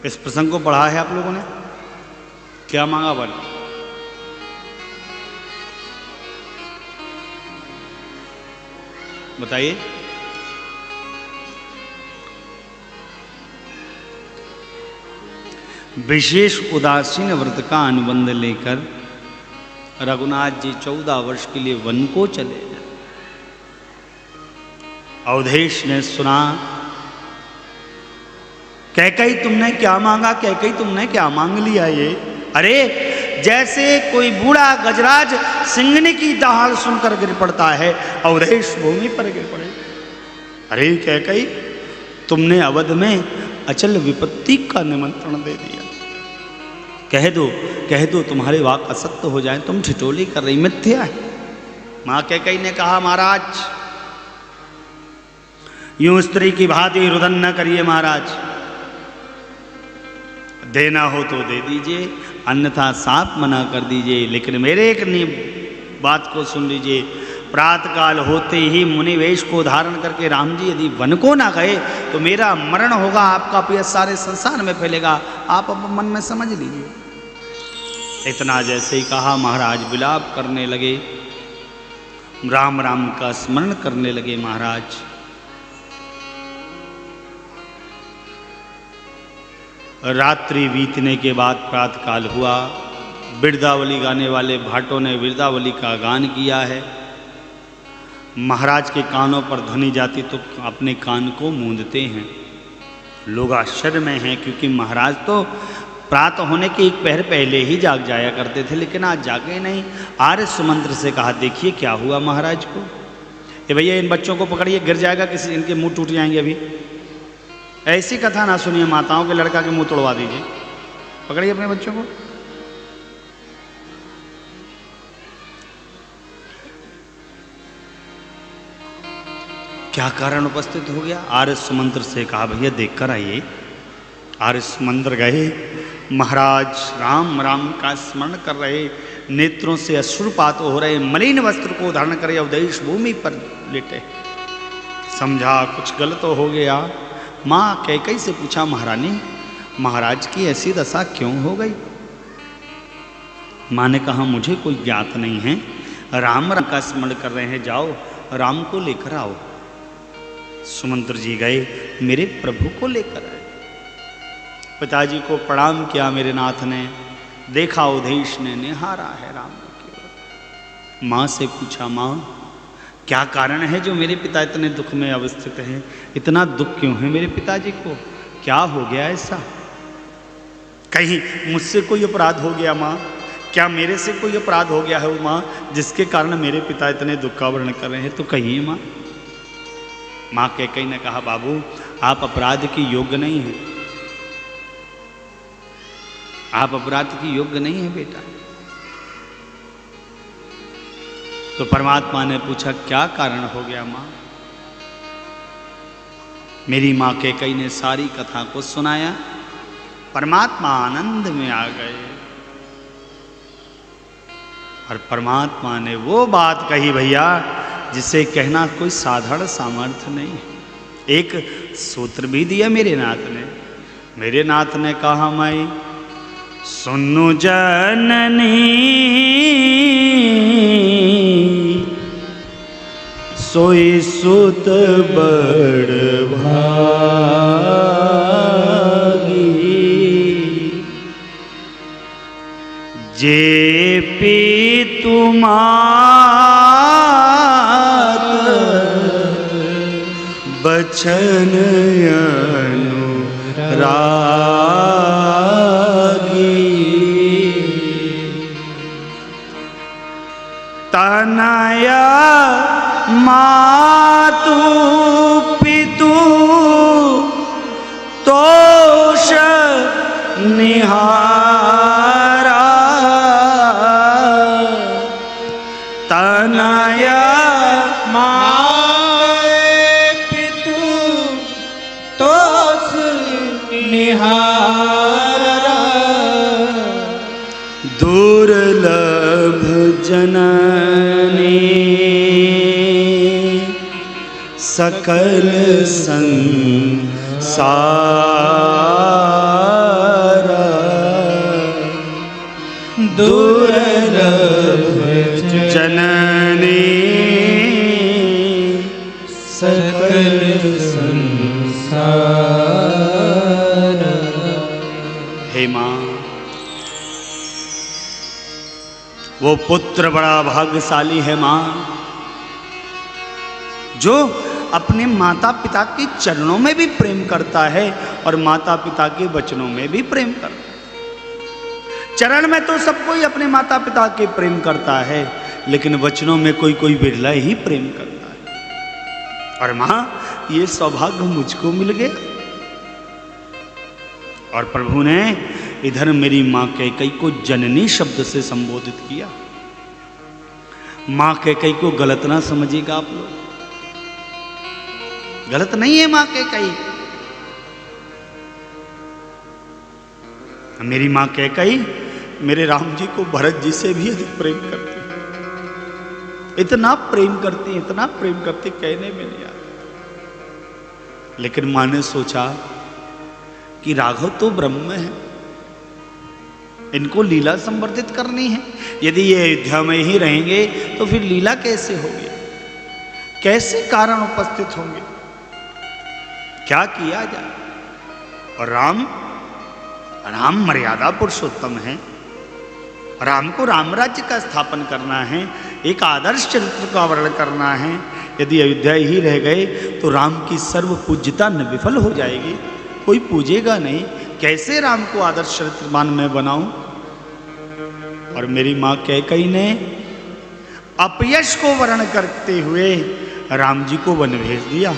इस प्रसंग को पढ़ा है आप लोगों ने? क्या मांगा वर? बताइए। विशेष उदासीन व्रत का अनुबंध लेकर रघुनाथ जी 14 वर्ष के लिए वन को चले। अवधेश ने सुना, कैकेयी तुमने क्या मांगा? कैकेयी तुमने क्या मांग लिया ये? अरे जैसे कोई बूढ़ा गजराज सिंगनी की दहाड़ सुनकर गिर पड़ता है, अवधेश भूमि पर गिर पड़े। अरे कैकेयी तुमने अवध में अचल विपत्ति का निमंत्रण दे दिया। कह दो तुम्हारे वाक असत्य हो जाए, तुम ठिठोली कर रही, मिथ्या है। मां कैकेयी ने कहा महाराज यूं स्त्री की भांति रुदन न करिए महाराज, देना हो तो दे दीजिए, अन्यथा साफ मना कर दीजिए। लेकिन मेरे एक बात को सुन लीजिए, प्रातःकाल होते ही मुनिवेश को धारण करके राम जी यदि वन को ना गए तो मेरा मरण होगा, आपका प्रिय सारे संसार में फैलेगा, आप अब मन में समझ लीजिए। इतना जैसे ही कहा महाराज विलाप करने लगे, राम राम का स्मरण करने लगे महाराज। रात्रि बीतने के बाद प्रातःकाल हुआ। बिरदावली गाने वाले भाटों ने बिरदावली का गान किया है। महाराज के कानों पर ध्वनि जाती तो अपने कान को मूंदते हैं। लोग आश्चर्य में हैं, क्योंकि महाराज तो प्रातः होने के एक पहर पहले ही जाग जाया करते थे, लेकिन आज जागे नहीं। आर्य सुमंत्र से कहा देखिए क्या हुआ महाराज को। ये भैया इन बच्चों को पकड़िए, गिर जाएगा किसी, इनके मुंह टूट जाएंगे। अभी ऐसी कथा ना सुनिए माताओं के, लड़का के मुंह तोड़वा दीजिए। पकड़िए अपने बच्चों को। क्या कारण उपस्थित हो गया? आर्य सुमंत्र से कहा भैया देख कर आइए। आर्य सुमंत्र गए। महाराज राम राम का स्मरण कर रहे, नेत्रों से अश्रुपात हो रहे, मलिन वस्त्र को धारण करे अवधेश भूमि पर लेटे। समझा कुछ गलत हो गया। माँ कैकेयी से पूछा महारानी महाराज की ऐसी दशा क्यों हो गई? माँ ने कहा मुझे कोई ज्ञात नहीं है, राम राम का स्मरण कर रहे हैं, जाओ राम को लेकर आओ। सुमंत्र जी गए, मेरे प्रभु को लेकर आए। पिताजी को प्रणाम किया मेरे नाथ ने, देखा उदेश ने निहारा है राम की ओर। माँ से पूछा, माँ क्या कारण है जो मेरे पिता इतने दुख में अवस्थित हैं? इतना दुख क्यों है मेरे पिताजी को? क्या हो गया ऐसा? कहीं मुझसे कोई अपराध हो गया माँ? क्या मेरे से कोई अपराध हो गया है वो माँ जिसके कारण मेरे पिता इतने दुख का वर्णन कर रहे हैं? तो कहिए माँ। माँ कैकेयी ने कहा, बाबू आप अपराध की योग्य नहीं हैं, आप अपराध की योग्य नहीं है बेटा। तो परमात्मा ने पूछा, क्या कारण हो गया माँ? मेरी माँ कैकेयी ने सारी कथा को सुनाया। परमात्मा आनंद में आ गए और परमात्मा ने वो बात कही भैया जिसे कहना कोई साधारण सामर्थ्य नहीं है। एक सूत्र भी दिया मेरे नाथ ने। मेरे नाथ ने कहा, मैं सुनु जननी सोई सुत बड़ भागी, जे पी तुमात बचन अनुरागी, तनया मातु पितु तोष निहारा, तनया माए पितु तोष निहारा, दुर्लभ जननी सकल संसारा, दुर्लभ जननी सकल संसारा। हे माँ, वो पुत्र बड़ा भाग्यशाली है माँ जो अपने माता पिता के चरणों में भी प्रेम करता है और माता पिता के वचनों में भी प्रेम करता है। चरण में तो सब कोई अपने माता पिता के प्रेम करता है, लेकिन वचनों में कोई कोई बिरला ही प्रेम करता है। और माँ, ये सौभाग्य मुझको मिल गया। और प्रभु ने इधर मेरी माँ कैकेयी को जननी शब्द से संबोधित किया। माँ कैकेयी को गलत ना समझिएगा आप लोग, गलत नहीं है माँ कैकेयी। मेरी माँ कैकेयी मेरे राम जी को भरत जी से भी अधिक प्रेम करती है। इतना प्रेम करती, इतना प्रेम करती, कहने में नहीं आता। लेकिन माँ ने सोचा कि राघव तो ब्रह्म है, इनको लीला संवर्धित करनी है। यदि ये अयोध्या में ही रहेंगे तो फिर लीला कैसे होगी, कैसे कारण उपस्थित होंगे, क्या किया जाए? और राम मर्यादा पुरुषोत्तम है। राम को राम राज्य का स्थापन करना है, एक आदर्श चरित्र का वर्णन करना है। यदि अयोध्या ही रह गए तो राम की सर्व पूज्यता न विफल हो जाएगी, कोई पूजेगा नहीं। कैसे राम को आदर्श चरित्रवान मैं बनाऊं? और मेरी माँ कैकेयी ने अपयश को वर्ण करते हुए राम जी को वन भेज दिया।